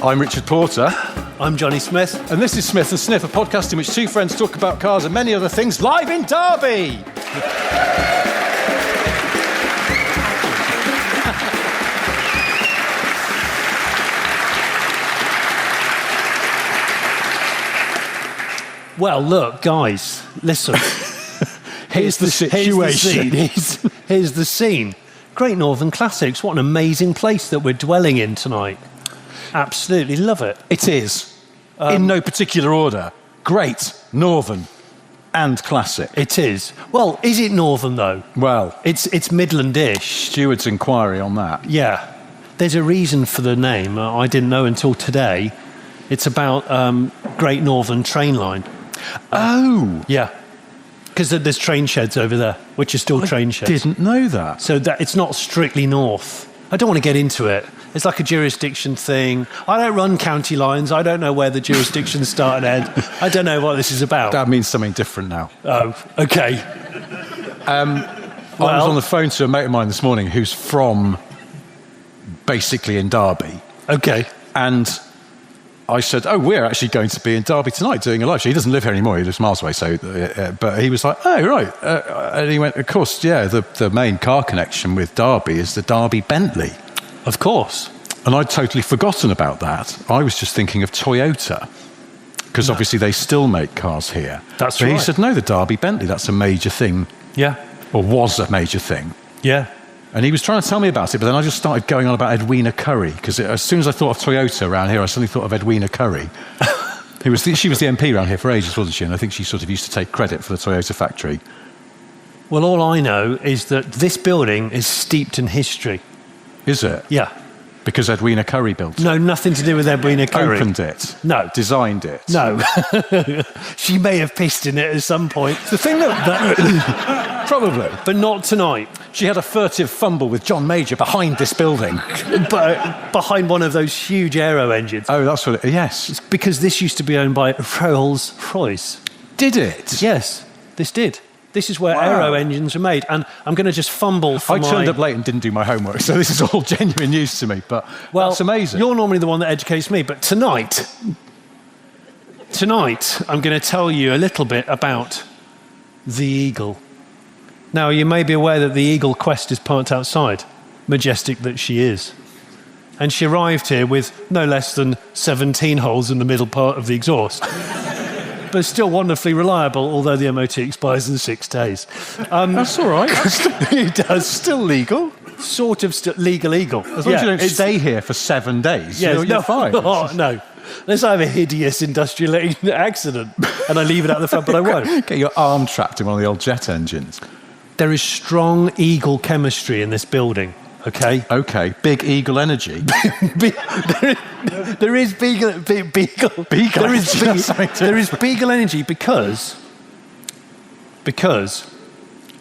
I'm Richard Porter. I'm Jonny Smith. And this is Smith and Sniff, a podcast in which two friends talk about cars and many other things live in Derby. Well, look, guys, listen. Here's the situation. Here's the scene. Great Northern Classics. What an amazing place that we're dwelling in tonight. Absolutely love it. It is. In no particular order. Great, Northern, and Classic. It is. Well, is it Northern, though? Well, It's Midland-ish. Steward's inquiry on that. Yeah. There's a reason for the name. I didn't know until today. It's about Great Northern Train Line. Oh. Yeah. Because there's train sheds over there, which are still train sheds. Didn't know that. So that it's not strictly north. I don't want to get into it. It's like a jurisdiction thing. I don't run county lines. I don't know where the jurisdictions start and end. I don't know what this is about. That means something different now. Oh, okay. I was on the phone to a mate of mine this morning who's from basically in Derby. Okay. And I said, oh, we're actually going to be in Derby tonight doing a live show. He doesn't live here anymore. He lives miles away. So, but he was like, oh, right. And he went, of course, yeah, the main car connection with Derby is the Derby Bentley. Of course. And I'd totally forgotten about that. I was just thinking of Toyota, because obviously they still make cars here. That's but right. He said, no, the Derby Bentley, that's a major thing. Yeah. Or was a major thing. Yeah. And he was trying to tell me about it, but then I just started going on about Edwina Currie, because as soon as I thought of Toyota around here, I suddenly thought of Edwina Currie. She was the MP around here for ages, wasn't she? And I think she sort of used to take credit for the Toyota factory. Well, all I know is that this building is steeped in history. Is it? Yeah. Because Edwina Currie built it? No, nothing to do with Edwina Currie. Opened it? No. Designed it? No. She may have pissed in it at some point. The thing that... Probably. But not tonight. She had a furtive fumble with John Major behind this building. But behind one of those huge aero engines. Oh, that's what it... Yes. It's because this used to be owned by Rolls-Royce. Did it? Yes, this did. This is where aero engines are made. And I'm going to just fumble for I turned up late and didn't do my homework, so this is all genuine news to me. But that's amazing. You're normally the one that educates me, but tonight, I'm going to tell you a little bit about the Eagle. Now, you may be aware that the Eagle Quest is parked outside, majestic that she is. And she arrived here with no less than 17 holes in the middle part of the exhaust. But still wonderfully reliable, although the MOT expires in 6 days. That's all right. It does. Still legal. Sort of legal. As long as you don't stay here for 7 days, you're fine. No. Unless I have a hideous industrial accident and I leave it out the front, but I won't. Get your arm trapped in one of the old jet engines. There is strong Eagle chemistry in this building, okay? Okay, big Eagle energy. There is Beagle energy because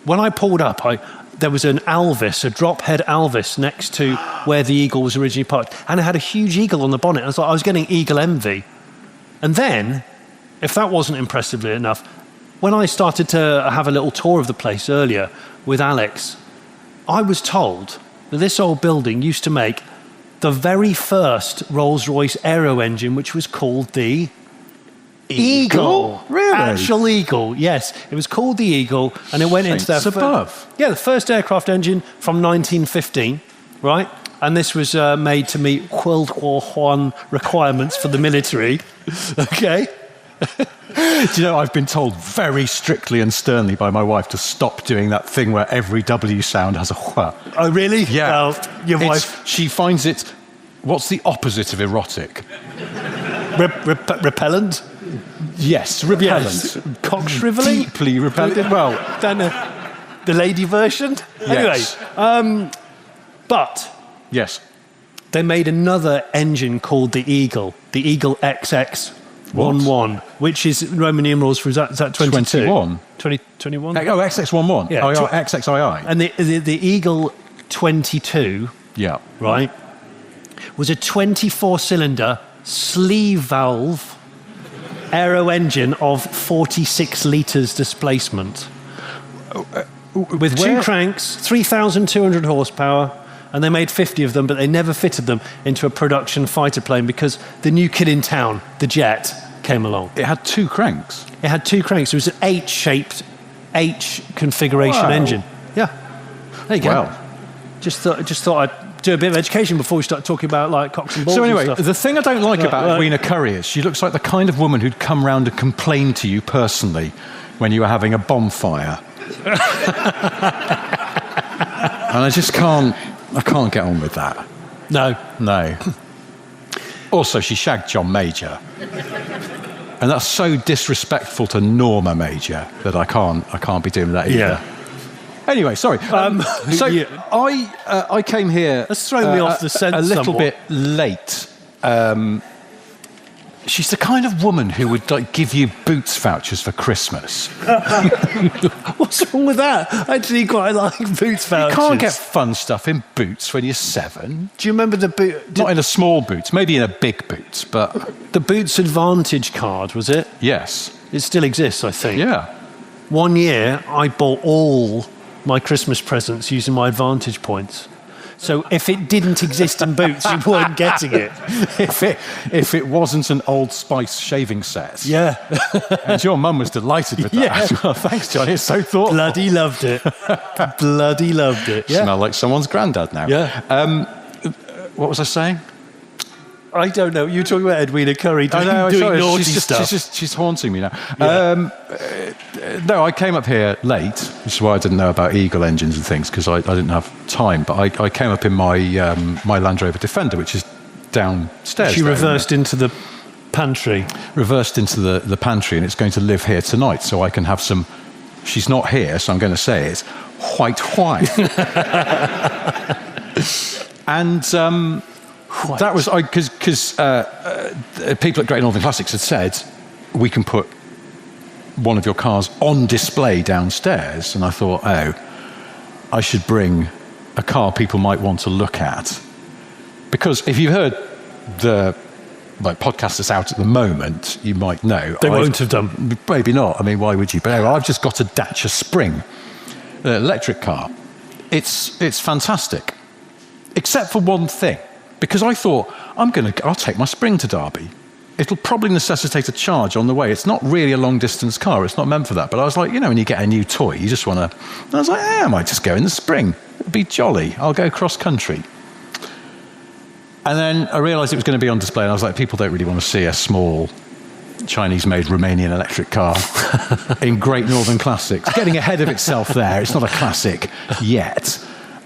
when I pulled up, there was an Alvis, a drop head Alvis next to where the Eagle was originally parked, and it had a huge eagle on the bonnet. I was getting Eagle envy. And then, if that wasn't impressively enough, when I started to have a little tour of the place earlier with Alex, I was told that this old building used to make the very first Rolls-Royce aero engine, which was called the Eagle. Really? Actual Eagle, yes. It was called the Eagle, and it went into their... above. Yeah, the first aircraft engine from 1915, right? And this was made to meet World War I requirements for the military. Okay? Do you know, I've been told very strictly and sternly by my wife to stop doing that thing where every W sound has a wha. Oh, really? Yeah. Well, your wife... She finds it... What's the opposite of erotic? Repellent? Yes, repellent. Yes. Cock shriveling? Deeply repellent. Well, don't know. The lady version? Yes. Anyway, but... Yes. They made another engine called the Eagle XX. 11, which is Roman numerals for, is that 22? 21. 21? Oh, XX11. Yeah. XXII. And the Eagle 22, yeah, right, was a 24-cylinder sleeve valve aero engine of 46 litres displacement. With two cranks, 3,200 horsepower, And they made 50 of them, but they never fitted them into a production fighter plane because the new kid in town, the Jet, came along. It had 2 cranks. It had 2 cranks. It was an H-shaped, H configuration engine. Yeah. There you go. Well. Just thought I'd do a bit of education before we start talking about like cocks and balls. So anyway, and stuff. the thing I don't like about Edwina Currie is she looks like the kind of woman who'd come round and complain to you personally when you were having a bonfire. And I just can't get on with that. No. Also, she shagged John Major. And that's so disrespectful to Norma Major that I can't be doing that either. Yeah. Anyway, sorry. I came here. That's thrown me off the scent a little somewhat. bit late. She's the kind of woman who would like give you Boots vouchers for Christmas. What's wrong with that? I actually quite like Boots vouchers. You can't get fun stuff in Boots when you're 7. Do you remember the boot? Not in a small Boots, maybe in a big Boots, but The Boots Advantage card, was it? yes. It still exists, I think. Yeah. One year, I bought all my Christmas presents using my Advantage points. So if it didn't exist in Boots, you weren't getting it. If it wasn't an Old Spice shaving set. Yeah. And your mum was delighted with that. Yeah. Well, thanks, Johnny. It's so thoughtful. Bloody loved it. Bloody loved it. Yeah. Smell like someone's granddad now. Yeah. What was I saying? I don't know. You were talking about Edwina Currie doing naughty stuff. She's haunting me now. Yeah. No, I came up here late, which is why I didn't know about Eagle engines and things, because I didn't have time. But I came up in my my Land Rover Defender, which is downstairs. She reversed into the pantry. Reversed into the pantry, and it's going to live here tonight, so I can have some... She's not here, so I'm going to say it's white. And... that was because people at Great Northern Classics had said we can put one of your cars on display downstairs, and I thought, I should bring a car people might want to look at, because if you've heard the podcast that's out at the moment, you might know they won't have done. Maybe not. I mean, why would you? But anyway, I've just got a Dacia Spring, electric car. It's fantastic, except for one thing. Because I thought, I'll take my Spring to Derby. It'll probably necessitate a charge on the way. It's not really a long-distance car. It's not meant for that. But I was like, when you get a new toy, you just want to... And I was like, I might just go in the Spring. It'd be jolly. I'll go cross-country. And then I realised it was going to be on display, and I was like, people don't really want to see a small Chinese-made Romanian electric car in Great Northern Classics. Getting ahead of itself there. It's not a classic yet.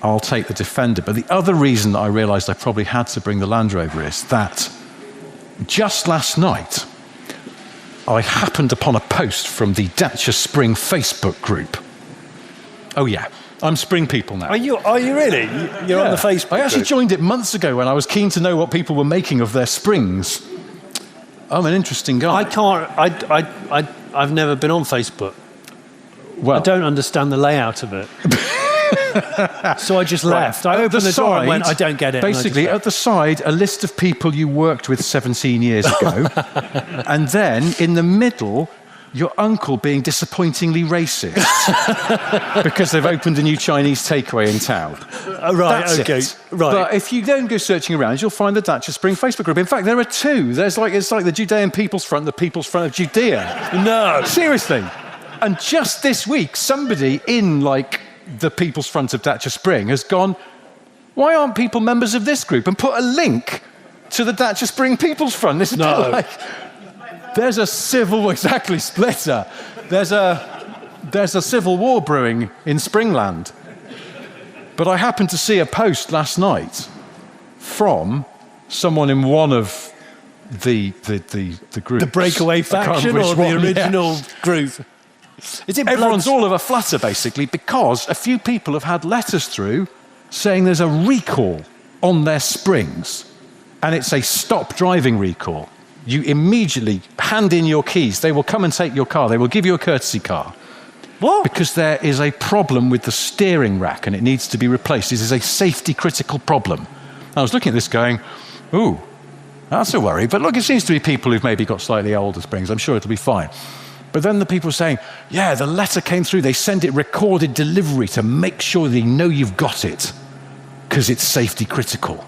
I'll take the Defender. But the other reason that I realised I probably had to bring the Land Rover is that just last night, I happened upon a post from the Dacia Spring Facebook group. Oh, yeah. I'm Spring people now. Are you really? You're on the Facebook I actually group? joined it months ago when I was keen to know what people were making of their Springs. I'm an interesting guy. I've never been on Facebook. Well, I don't understand the layout of it. So I just left. I opened the door and went, I don't get it. Basically, at the side, a list of people you worked with 17 years ago. And then, in the middle, your uncle being disappointingly racist because they've opened a new Chinese takeaway in town. Right, That's okay. it. Right. But if you then go searching around, you'll find the Dacia Spring Facebook group. In fact, there are 2. It's like the Judean People's Front, the People's Front of Judea. No. Seriously. And just this week, somebody in, the People's Front of Dacia Spring has gone, why aren't people members of this group? And put a link to the Dacia Spring People's Front. This is there's a civil, splitter. There's a civil war brewing in Springland. But I happened to see a post last night from someone in one of the groups. The breakaway faction or the original group? Everyone's all of a flutter, basically, because a few people have had letters through saying there's a recall on their Springs, and it's a stop driving recall. You immediately hand in your keys. They will come and take your car. They will give you a courtesy car. What? Because there is a problem with the steering rack, and it needs to be replaced. This is a safety-critical problem. I was looking at this going, ooh, that's a worry. But look, it seems to be people who've maybe got slightly older Springs. I'm sure it'll be fine. But then the people saying, yeah, the letter came through. They send it recorded delivery to make sure they know you've got it. because it's safety critical.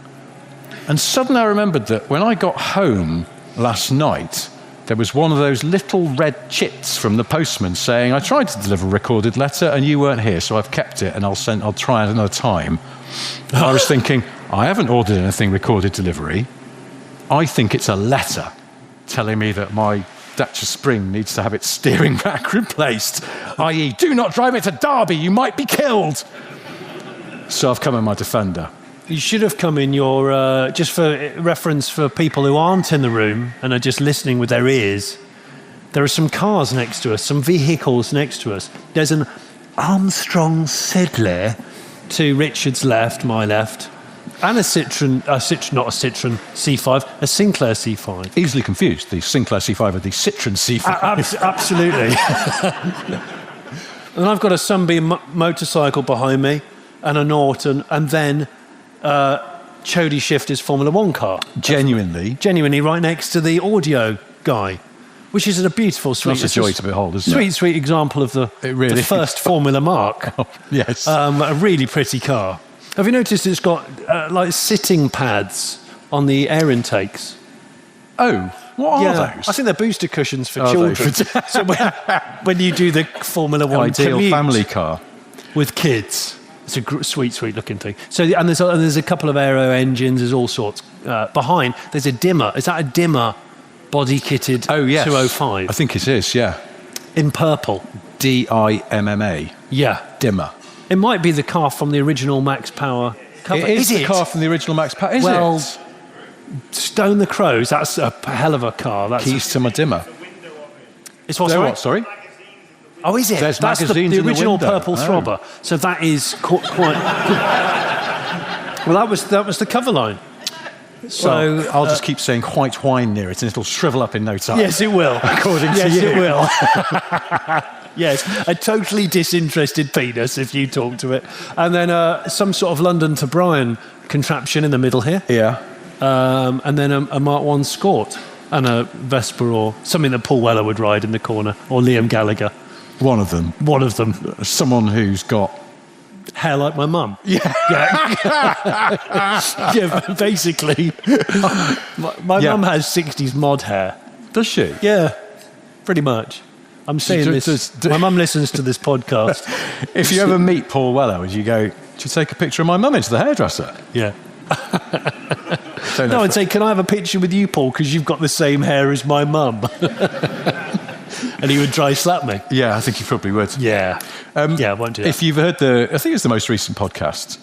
And suddenly I remembered that when I got home last night, there was one of those little red chits from the postman saying, I tried to deliver a recorded letter and you weren't here, so I've kept it and I'll try it another time. And I was thinking, I haven't ordered anything recorded delivery. I think it's a letter telling me that my Dacia Spring needs to have its steering rack replaced, i.e. do not drive it to Derby, you might be killed. So I've come in my Defender. You should have come in your, just for reference for people who aren't in the room and are just listening with their ears, there are some cars next to us, some vehicles next to us. There's an Armstrong Sedley to Richard's left, my left, and a Citroen, not a Citroen C5, a Sinclair C5. Easily confused, the Sinclair C5 with the Citroen C5. Absolutely. And I've got a Sunbeam motorcycle behind me and a Norton, and then Chody Shifter's Formula One car. Genuinely right next to the audio guy, which is a beautiful, sweet... That's a joy to behold, isn't it? Sweet example of the first Formula Mark. Oh, yes. A really pretty car. Have you noticed it's got like sitting pads on the air intakes? Oh, what are those? I think they're booster cushions for children. So when you do the Formula One ideal commute family car with kids, it's a sweet looking thing. So and there's a couple of aero engines. There's all sorts. Behind there's a dimmer. Is that a dimmer body kitted? Oh yes, 205. I think it is. Yeah, in purple. DIMMA. Yeah, dimmer. It might be the car from the original Max Power cover. Is the car from the original Max Power? Is it? Stone the Crows, that's a hell of a car. That's Keys to my dimmer. It's what, sorry? Oh, is it? There's that's magazines the in the original window. purple throbber. So that is quite... Well, that was the cover line. So well, I'll just keep saying white wine near it and it'll shrivel up in no time. Yes, it will. According to you. Yes, it will. Yes, a totally disinterested penis if you talk to it. And then some sort of London to Brighton contraption in the middle here. Yeah. And then a Mark 1 Scort and a Vespa or something that Paul Weller would ride in the corner, or Liam Gallagher. One of them. Someone who's got... hair like my mum. Yeah. Yeah, basically. My mum has 60s mod hair. Does she? Yeah, pretty much. I'm saying this. My mum listens to this podcast. If you ever meet Paul Weller, would you go, "Do you take a picture of my mum into the hairdresser?" Yeah. No, I'd say, "Can I have a picture with you, Paul? Because you've got the same hair as my mum." And he would dry slap me. Yeah, I think he probably would. Yeah. I won't do that. If you've heard I think it's the most recent podcast.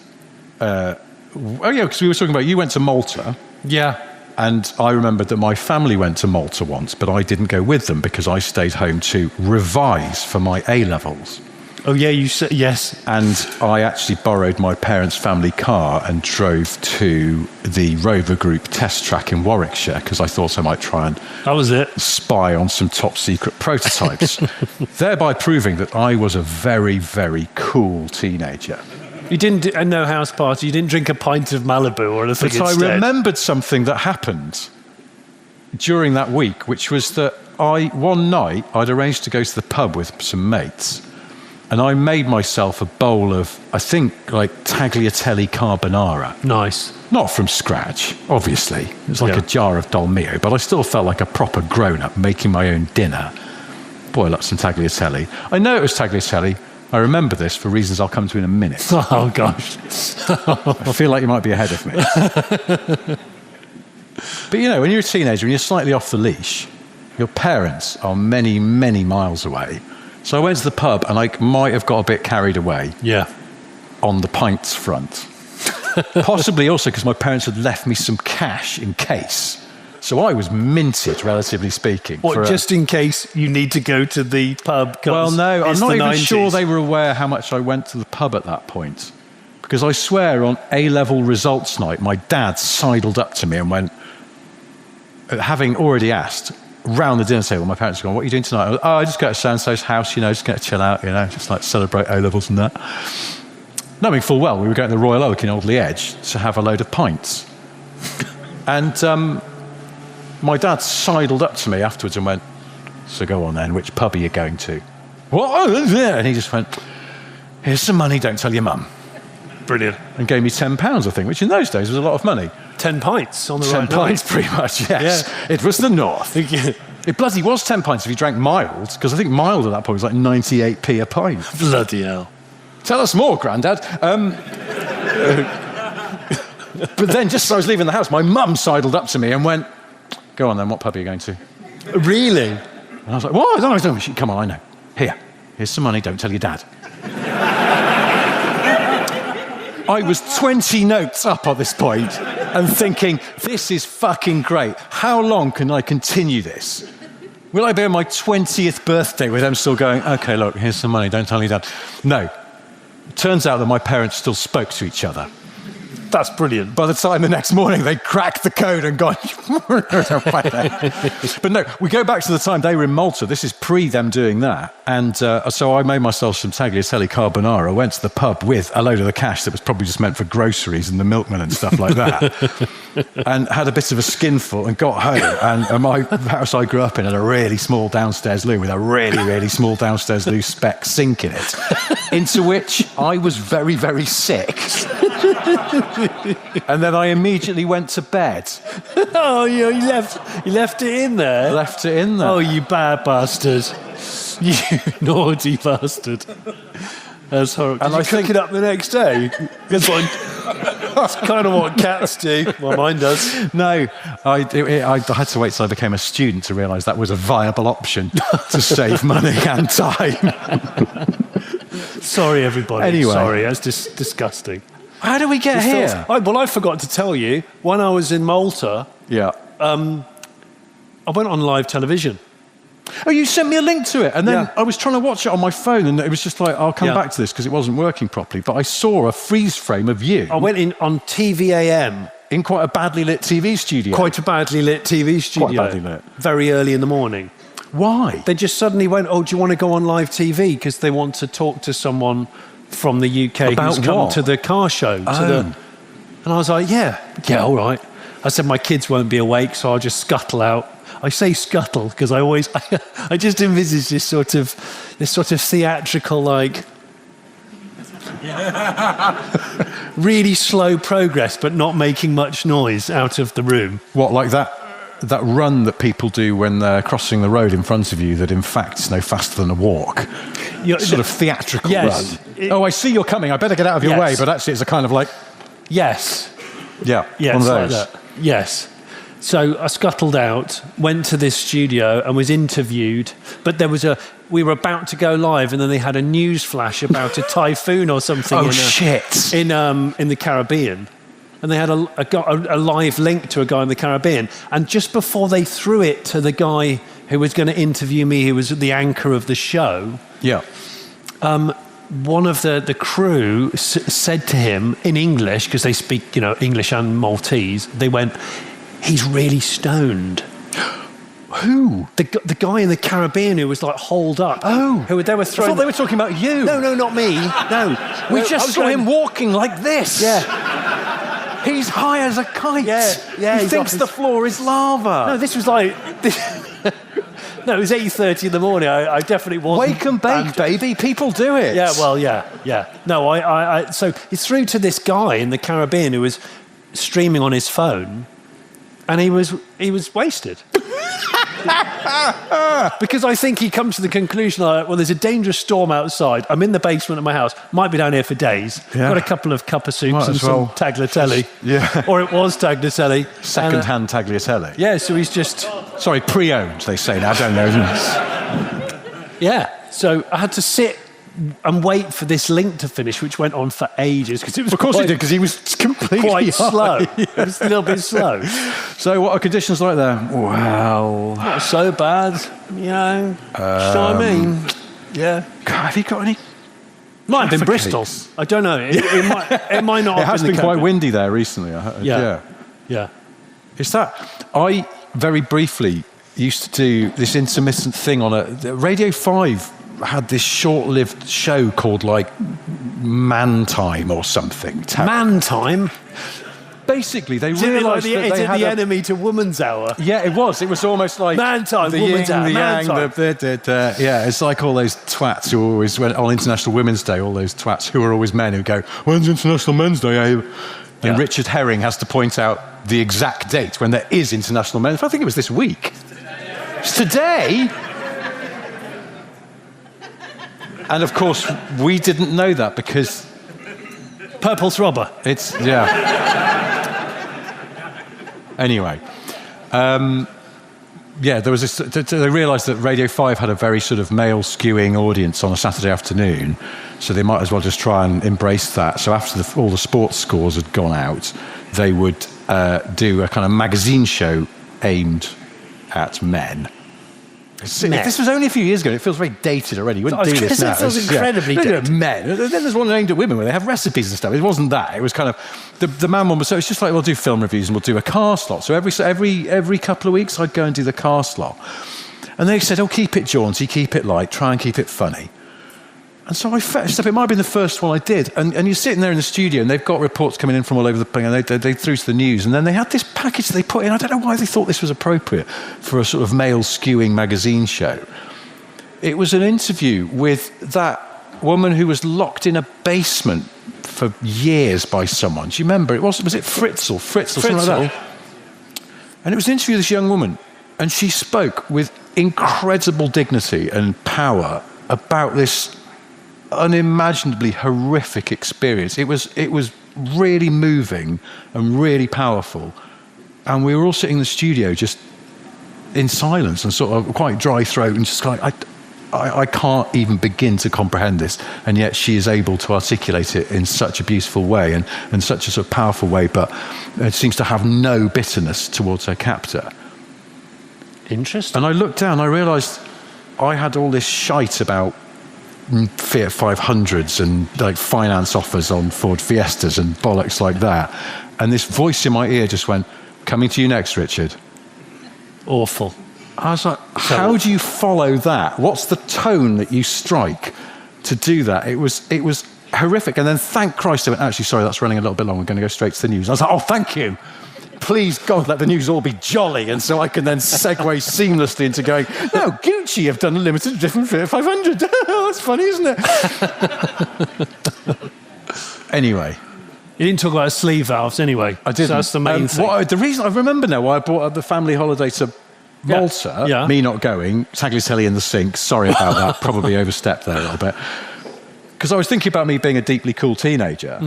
Because we were talking about, you went to Malta. Yeah. And I remembered that my family went to Malta once, but I didn't go with them because I stayed home to revise for my A-levels. Oh, yeah, you said, yes. And I actually borrowed my parents' family car and drove to the Rover Group test track in Warwickshire because I thought I might try and spy on some top-secret prototypes, thereby proving that I was a very, very cool teenager. You didn't no house party, you didn't drink a pint of Malibu or anything But I remembered something that happened during that week, which was that one night I'd arranged to go to the pub with some mates, and I made myself a bowl of, I think, like tagliatelle carbonara. Nice. Not from scratch, obviously. It was like a jar of Dolmio, but I still felt like a proper grown-up making my own dinner. Boil up some tagliatelle. I know it was tagliatelle. I remember this for reasons I'll come to in a minute. Oh, gosh. I feel like you might be ahead of me. But, you know, when you're a teenager and you're slightly off the leash, your parents are many, many miles away. So I went to the pub and I might have got a bit carried away on the pints front. Possibly also because my parents had left me some cash in case. So I was minted, relatively speaking. What, just in case you need to go to the pub? Well, no, I'm not even sure they were aware how much I went to the pub at that point. Because I swear on A-level results night, my dad sidled up to me and went, having already asked, round the dinner table, my parents were going, "What are you doing tonight?" I was, "Oh, I just go to so-and-so's house, you know, just get to chill out, you know, just like celebrate A-levels and that." Knowing full well we were going to the Royal Oak in Alderley Edge to have a load of pints. And my dad sidled up to me afterwards and went, "So go on then, which pub are you going to?" "What?" And he just went, "Here's some money, don't tell your mum." Brilliant. and gave me £10, I think, which in those days was a lot of money. 10 pints on the 10 right pints, night. pretty much, yes. Yeah. It was the North. It bloody was 10 pints if you drank mild, because I think mild at that point was like 98p a pint. Bloody hell. Tell us more, Grandad. But then, just as I was leaving the house, my mum sidled up to me and went, "Go on then, what pub are you going to?" Really? And I was like, "What? No, she, come on, I know. Here's some money, don't tell your dad." I was 20 notes up at this point and thinking, this is fucking great. How long can I continue this? Will I be on my 20th birthday with them still going, "Okay, look, here's some money, don't tell your dad"? No. It turns out that my parents still spoke to each other. That's brilliant. By the time the next morning they'd cracked the code and gone. But no, we go back to the time they were in Malta. This is pre them doing that. And so I made myself some tagliatelle carbonara, went to the pub with a load of the cash that was probably just meant for groceries and the milkman and stuff like that. And had a bit of a skinful and got home. And my house I grew up in had a really small downstairs loo with a really, really small downstairs loo spec sink in it, into which I was very, very sick. And then I immediately went to bed. Oh, you left it in there? Left it in there. Oh, you bad bastard. You naughty bastard. That's horrible. Did you cook it up the next day? That's kind of what cats do. Well, mine does. No, I had to wait till I became a student to realise that was a viable option to save money and time. Sorry, everybody. Anyway. Sorry, that's disgusting. How do we get here? Well, I forgot to tell you, when I was in Malta, Yeah. I went on live television. Oh, you sent me a link to it. And then Yeah. I was trying to watch it on my phone, and it was just like, I'll come Yeah. back to this because it wasn't working properly. But I saw a freeze frame of you I went in on TVAM. in quite a badly lit TV studio. Quite a badly lit TV studio. badly lit. Very early in the morning. Why? They just suddenly went, "Oh, do you want to go on live TV?" Because they want to talk to someone from the UK About who's come what? to the car show. And I was like, yeah, all right. I said, my kids won't be awake, so I'll just scuttle out. I say scuttle because I just envisage this sort of theatrical, like, really slow progress, but not making much noise out of the room. What, like that run that people do when they're crossing the road in front of you that in fact is no faster than a walk? Sort of theatrical Yes. run. I see you're coming, I better get out of your Yes. way, but actually it's a kind of like... Yes. Yeah, Yes, one of like those. that. Yes. So I scuttled out, went to this studio and was interviewed, but we were about to go live and then they had a news flash about a typhoon or something shit. in the Caribbean. And they had a live link to a guy in the Caribbean. And just before they threw it to the guy who was going to interview me, who was the anchor of the show, Yeah. one of the crew said to him in English, because they speak, English and Maltese, they went, "He's really stoned." Who? The guy in the Caribbean who was like holed up. Oh. They were I throwing... thought they were talking about you. No, not me. No. We just saw him walking like this. Yeah. He's high as a kite. Yeah, He thinks the floor is lava. No, this was like... No, it was 8:30 in the morning. I definitely wasn't... Wake and bake, baby. People do it. Yeah, well, yeah. No, so he threw to this guy in the Caribbean who was streaming on his phone, and he was wasted. Because I think he comes to the conclusion, like, well, there's a dangerous storm outside. I'm in the basement of my house. Might be down here for days. Yeah. Got a couple of cup of soups Might and as well. some tagliatelle. Yeah. Or it was tagliatelle. Second-hand tagliatelle. Yeah, so he's just... Sorry, pre-owned, they say now. I don't know. Yeah. So I had to sit and wait for this link to finish, which went on for ages. Because it was Of course he did, because he was completely quite slow. high. It was a little bit slow. So what are conditions like there? Well... Not so bad, you know. Do you know what I mean? Yeah. God, have you got any... Might have been Traffic Bristol. leaks. I don't know. It might not It have has been been the quite country. windy there recently. Yeah. Is that... I very briefly used to do this intermittent thing on Radio 5 had this short-lived show called like Man Time or something. Man time. basically, they Is it realised like that they had the enemy to woman's hour? Yeah, it was. It was almost like man time, the woman's yin, hour, the man yang, time. yeah, it's like all those twats who always went on International Women's Day. All those twats who are always men who go, "When's International Men's Day?" And Richard Herring has to point out the exact date when there is International Men's. I think it was this week. It's today. And of course, we didn't know that because Purple Throbber. it's Anyway. There was this. They realised that Radio 5 had a very sort of male-skewing audience on a Saturday afternoon, so they might as well just try and embrace that. So after all the sports scores had gone out, they would do a kind of magazine show aimed at men. This was only a few years ago. It feels very dated already. You wouldn't do this now. It feels incredibly dated. Men. Then there's one aimed at women where they have recipes and stuff. It wasn't that. It was kind of the man one was. So it's just like we'll do film reviews and we'll do a car slot. So every couple of weeks I'd go and do the car slot, and they said, "Oh, keep it jaunty, keep it light, try and keep it funny." And so I fetched up. It might have been the first one I did. And you're sitting there in the studio, and they've got reports coming in from all over the place, and they threw to the news. And then they had this package they put in. I don't know why they thought this was appropriate for a sort of male-skewing magazine show. It was an interview with that woman who was locked in a basement for years by someone. Do you remember? Was it Fritzl, something like that? And it was an interview with this young woman. And she spoke with incredible dignity and power about this unimaginably horrific experience. It was really moving and really powerful, and we were all sitting in the studio just in silence and sort of quite dry throat and just like I can't even begin to comprehend this, and yet she is able to articulate it in such a beautiful way and such a sort of powerful way, but it seems to have no bitterness towards her captor. Interesting. And I looked down, I realised I had all this shite about Fiat 500s and like finance offers on Ford Fiestas and bollocks like that. And this voice in my ear just went, "Coming to you next, Richard." Awful. I was like, how do you follow that? What's the tone that you strike to do that? It was horrific. And then thank Christ I went, "Actually, sorry, that's running a little bit long. We're going to go straight to the news." I was like, "Oh, thank you. Please, God, let the news all be jolly." And so I can then segue seamlessly into going, "No, Gucci have done a limited edition Fiat 500. That's funny, isn't it?" Anyway. You didn't talk about sleeve valves anyway. I didn't. So that's the main thing. The reason I remember now why I brought up the family holiday to Malta, me not going, Tagliatelle in the sink, sorry about that, probably overstepped there a little bit. Because I was thinking about me being a deeply cool teenager.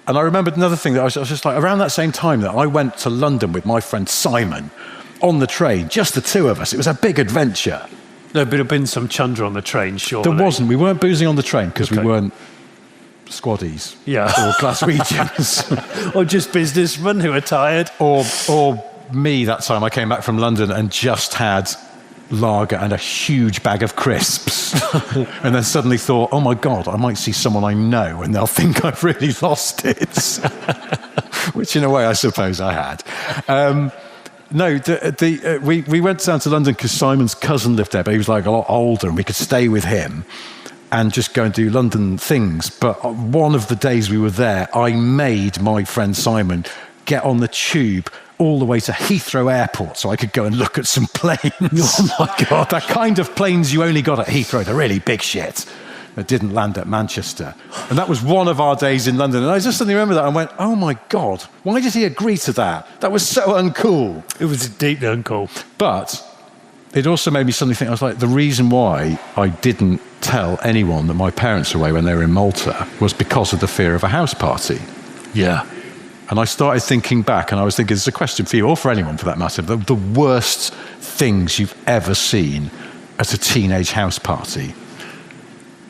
And I remembered another thing that I was just like, around that same time that I went to London with my friend Simon on the train, just the two of us. It was a big adventure. There would have been some chunder on the train, surely. There wasn't. We weren't boozing on the train because we weren't squaddies or Glaswegians. Or just businessmen who are tired. Or me that time I came back from London and just had lager and a huge bag of crisps and then suddenly thought, "Oh my God, I might see someone I know and they'll think I've really lost it." Which in a way I suppose I had. We went down to London because Simon's cousin lived there, but he was like a lot older and we could stay with him and just go and do London things. But one of the days we were there, I made my friend Simon get on the tube all the way to Heathrow Airport so I could go and look at some planes. Oh my God. That kind of planes you only got at Heathrow, the really big shit that didn't land at Manchester. And that was one of our days in London. And I just suddenly remember that and went, "Oh my God, why did he agree to that? That was so uncool." It was deeply uncool. But it also made me suddenly think, I was like, the reason why I didn't tell anyone that my parents were away when they were in Malta was because of the fear of a house party. Yeah. And I started thinking back, and I was thinking, it's a question for you, or for anyone for that matter, the worst things you've ever seen at a teenage house party.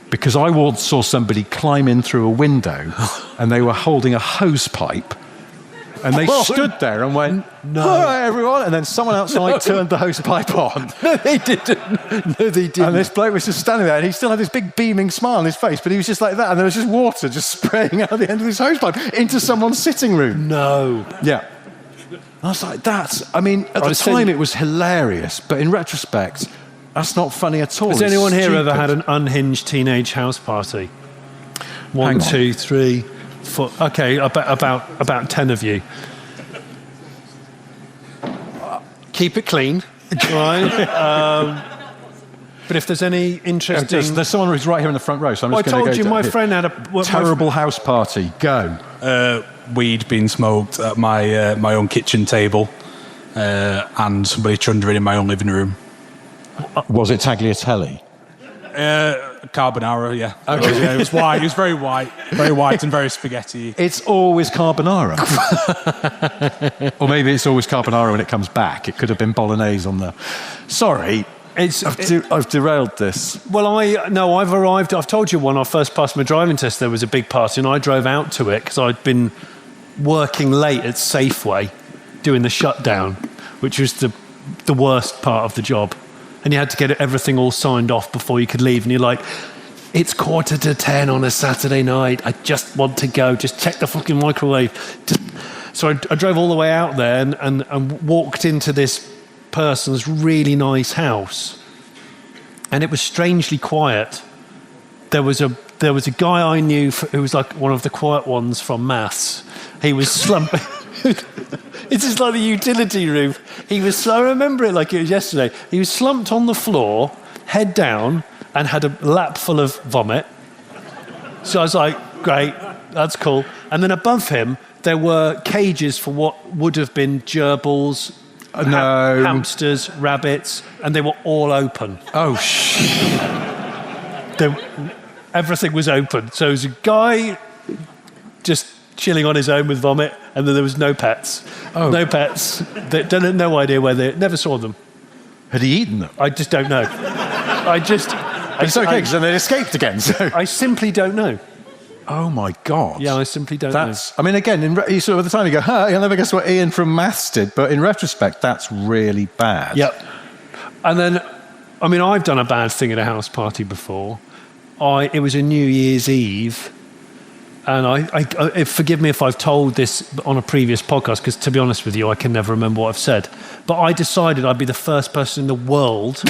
Because I once saw somebody climb in through a window, and they were holding a hose pipe, and they stood there and went, "No, hi, everyone," and then someone outside turned the hose pipe on. No, they didn't. No, they didn't. And this bloke was just standing there, and he still had this big beaming smile on his face, but he was just like that, and there was just water just spraying out the end of this hose pipe into someone's sitting room. No. Yeah. I was like, at the time it was hilarious, but in retrospect, that's not funny at all. Has anyone here ever had an unhinged teenage house party? One, two, three. Okay, about 10 of you. Keep it clean, right? But if there's any interesting... There's someone who's right here in the front row, so I'm just going to go... I told you my friend had a... Terrible house party. Go. Weed being smoked at my own kitchen table, and somebody trundling in my own living room. Was it tagliatelle? Carbonara, yeah. Okay. Yeah, it was white. It was very white and very spaghetti. It's always carbonara. Or maybe it's always carbonara when it comes back. It could have been bolognese on the... Sorry, I've derailed this. Well, I've arrived. I've told you when I first passed my driving test, there was a big party, and I drove out to it because I'd been working late at Safeway doing the shutdown, which was the worst part of the job. And you had to get everything all signed off before you could leave. And you're like, it's 9:45 on a Saturday night. I just want to go. Just check the fucking microwave. So I drove all the way out there and walked into this person's really nice house. And it was strangely quiet. There was a guy I knew who was like one of the quiet ones from maths. He was slumping. It's just like the utility room. I remember it like it was yesterday. He was slumped on the floor, head down, and had a lap full of vomit. So I was like, great, that's cool. And then above him, there were cages for what would have been gerbils, hamsters, rabbits, and they were all open. Oh, shit. Everything was open. So there was a guy just chilling on his own with vomit, and then there was no pets. Oh. No pets. They don't no idea where they... Never saw them. Had he eaten them? I just don't know. It's okay, because then they escaped again, so... I simply don't know. Oh, my God. Yeah, I simply don't know. I mean, again, you sort of at the time you go, you'll never guess what Ian from Maths did, but in retrospect, that's really bad. Yep. And then, I mean, I've done a bad thing at a house party before. It was a New Year's Eve, and I forgive me if I've told this on a previous podcast, because to be honest with you, I can never remember what I've said. But I decided I'd be the first person in the world.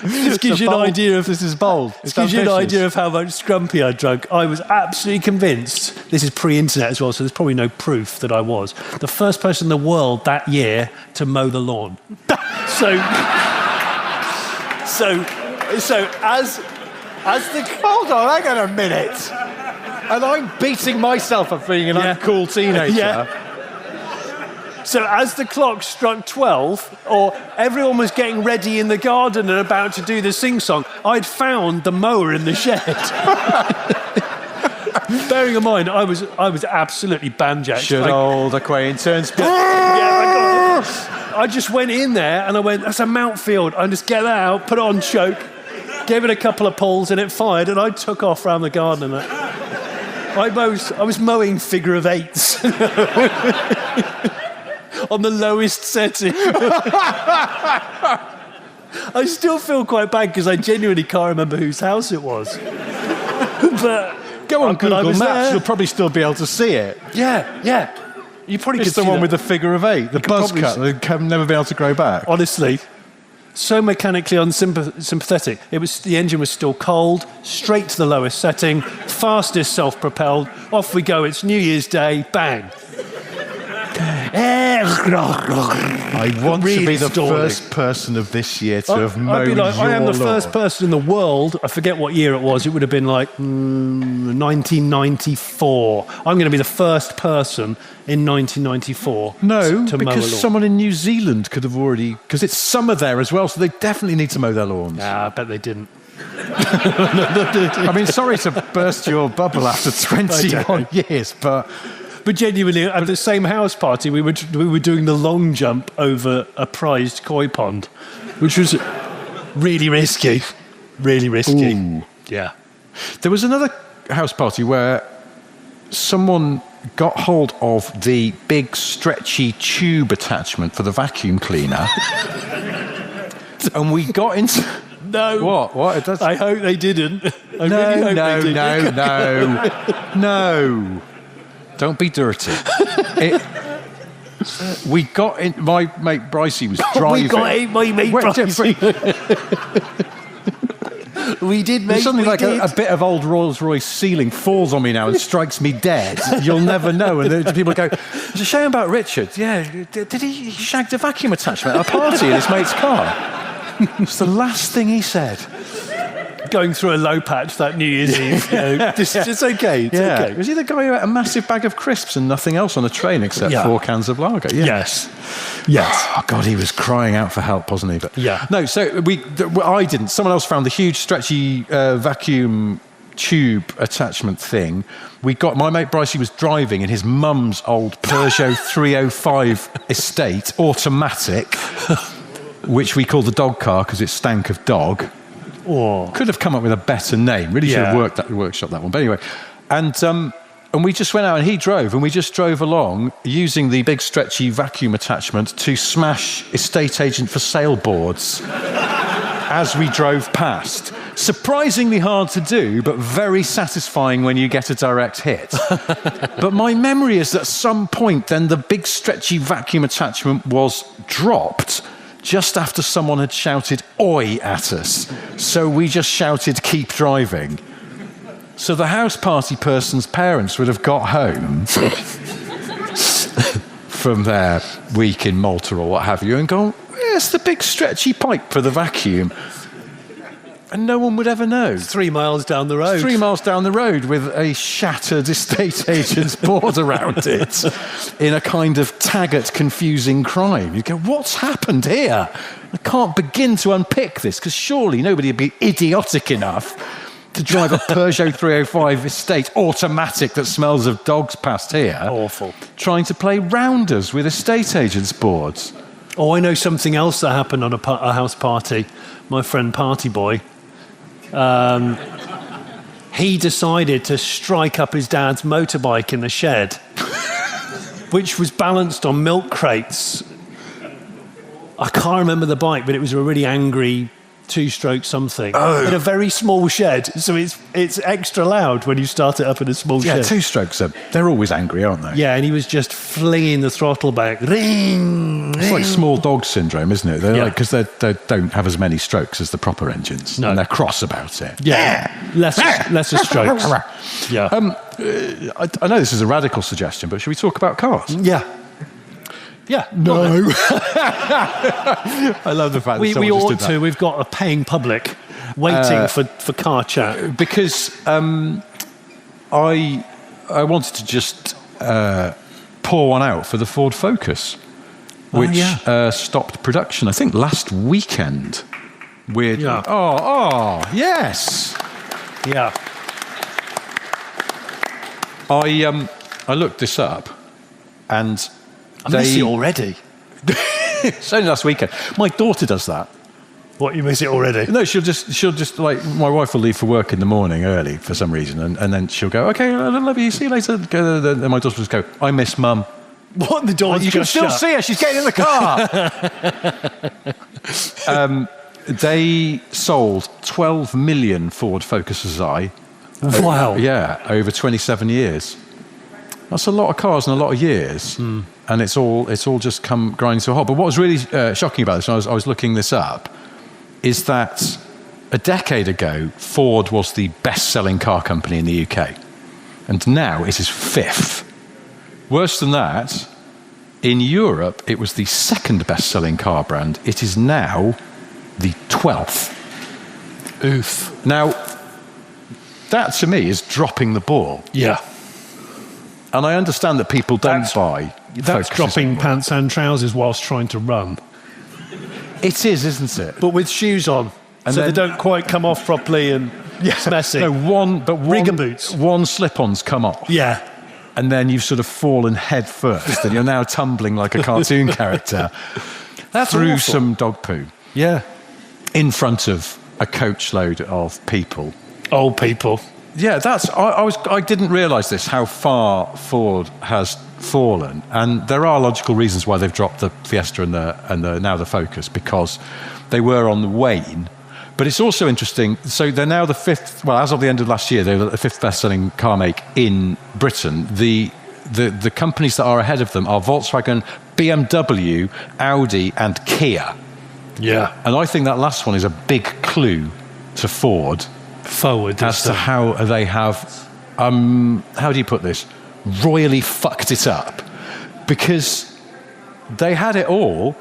This gives you an idea of... This is bold. It gives you an idea of how much scrumpy I drank. I was absolutely convinced, this is pre-internet as well, so there's probably no proof that I was, the first person in the world that year to mow the lawn. So as the... Hold on, hang on a minute. And I'm beating myself up for being an uncool teenager. Yeah. So as the clock struck 12, or everyone was getting ready in the garden and about to do the sing-song, I'd found the mower in the shed. Bearing in mind, I was absolutely banjacked. Should old acquaintance be... I just went in there and I went, that's a Mountfield. I just get that out, put it on choke, gave it a couple of pulls and it fired, and I took off around the garden. I was mowing figure of eights. On the lowest setting. I still feel quite bad because I genuinely can't remember whose house it was. But go on Google Maps, you'll probably still be able to see it. Yeah. You probably it's could the one with the figure of 8, the buzz cut that have never been able to grow back. Honestly, so mechanically unsympathetic. The engine was still cold, straight to the lowest setting, fastest self-propelled. Off we go. It's New Year's Day. Bang. I want to be the first person of this year to have mown your lawn. I am the first person in the world. I forget what year it was. It would have been like 1994. I'm going to be the first person in 1994 to mow a lawn. Because someone in New Zealand could have already... Because it's summer there as well, so they definitely need to mow their lawns. Nah, I bet they didn't. I mean, sorry to burst your bubble after 21 years, but... But genuinely, at the same house party, we were doing the long jump over a prized koi pond, which was really risky. Really risky. Ooh. Yeah. There was another house party where someone got hold of the big stretchy tube attachment for the vacuum cleaner. And we got into... No. What? It does... I hope they didn't. I really hope they didn't. No. Don't be dirty. We got in. My mate Brycey was driving. My mate Brycey. We did, mate. Suddenly, we like did. a bit of old Rolls-Royce ceiling falls on me now and strikes me dead. You'll never know. And then people go, "There's a shame about Richard. Yeah, did he shagged a vacuum attachment at a party in his mate's car?" It's the last thing he said. Going through a low patch that New Year's Eve. It's okay. It's okay. Was he the guy who ate a massive bag of crisps and nothing else on the train except 4 cans of lager? Yeah. Yes. Oh, God, he was crying out for help, wasn't he? But no, so I didn't. Someone else found the huge, stretchy vacuum tube attachment thing. My mate Bryce, he was driving in his mum's old Peugeot 305 estate, automatic, which we call the dog car because it stank of dog. Could have come up with a better name. Really should have workshop that one. But anyway, and we just went out and he drove, and we just drove along using the big stretchy vacuum attachment to smash estate agent for sale boards as we drove past. Surprisingly hard to do, but very satisfying when you get a direct hit. But my memory is that at some point then the big stretchy vacuum attachment was dropped just after someone had shouted "Oi" at us. So we just shouted "Keep driving." So the house party person's parents would have got home from their week in Malta or what have you and gone, "Where's the big stretchy pipe for the vacuum?" And no one would ever know. 3 miles down the road. 3 miles down the road with a shattered estate agent's board around it in a kind of Taggart confusing crime. You go, what's happened here? I can't begin to unpick this because surely nobody would be idiotic enough to drive a Peugeot 305 estate automatic that smells of dogs past here. Awful. Trying to play rounders with estate agents' boards. Oh, I know something else that happened on a house party. My friend Party Boy, he decided to strike up his dad's motorbike in the shed, which was balanced on milk crates. I can't remember the bike, but it was a really angry 2-stroke something. Oh. In a very small shed, so it's extra loud when you start it up in a small shed. 2-strokes, they're always angry, aren't they? Yeah, and he was just flinging the throttle back. Ring, It's like small dog syndrome, isn't it? They're because they don't have as many strokes as the proper engines. No. And they're cross about it. Yeah, lesser strokes. Yeah. I know this is a radical suggestion, but should we talk about cars? Yeah. No. I love the fact that we someone just ought did that. to. We've got a paying public waiting for car chat. Because I wanted to just pour one out for the Ford Focus, which stopped production, I think, last weekend. Weirdly. Yeah. Oh, yes. Yeah. I looked this up, and I miss it already. it's only last weekend. My daughter does that. What, you miss it already? No, she'll just like, my wife will leave for work in the morning early for some reason, and then she'll go, "Okay, I love you, see you later." And my daughter will just go, "I miss Mum." What? The door's You can just still shut. see her. She's getting in the car. They sold 12 million Ford Focuses I. Wow. Over 27 years. That's a lot of cars in a lot of years, and it's all just come grinding to a halt. But what was really shocking about this, when I was looking this up, is that a decade ago, Ford was the best-selling car company in the UK, and now it is 5th. Worse than that, in Europe, it was the 2nd best-selling car brand. It is now the 12th. Oof. Now, that to me is dropping the ball. Yeah. And I understand that people don't buy. That's Focuses. dropping pants and trousers whilst trying to run. It is, isn't it? But with shoes on. And so then- they don't quite come off properly and it's messy. No, one Rigger boots. One slip-on's come off. Yeah. And then you've sort of fallen head first, and you're now tumbling like a cartoon character through awful. some dog poo Yeah. in front of a coachload of people. Old people. Yeah, I didn't realise this, how far Ford has fallen, and there are logical reasons why they've dropped the Fiesta and now the Focus, because they were on the wane. But it's also interesting. So they're now the 5th. Well, as of the end of last year, they were the 5th best-selling car make in Britain. The companies that are ahead of them are Volkswagen, BMW, Audi, and Kia. Yeah. And I think that last one is a big clue to Ford Forward. as to how they have, how do you put this, royally fucked it up. Because they had it all,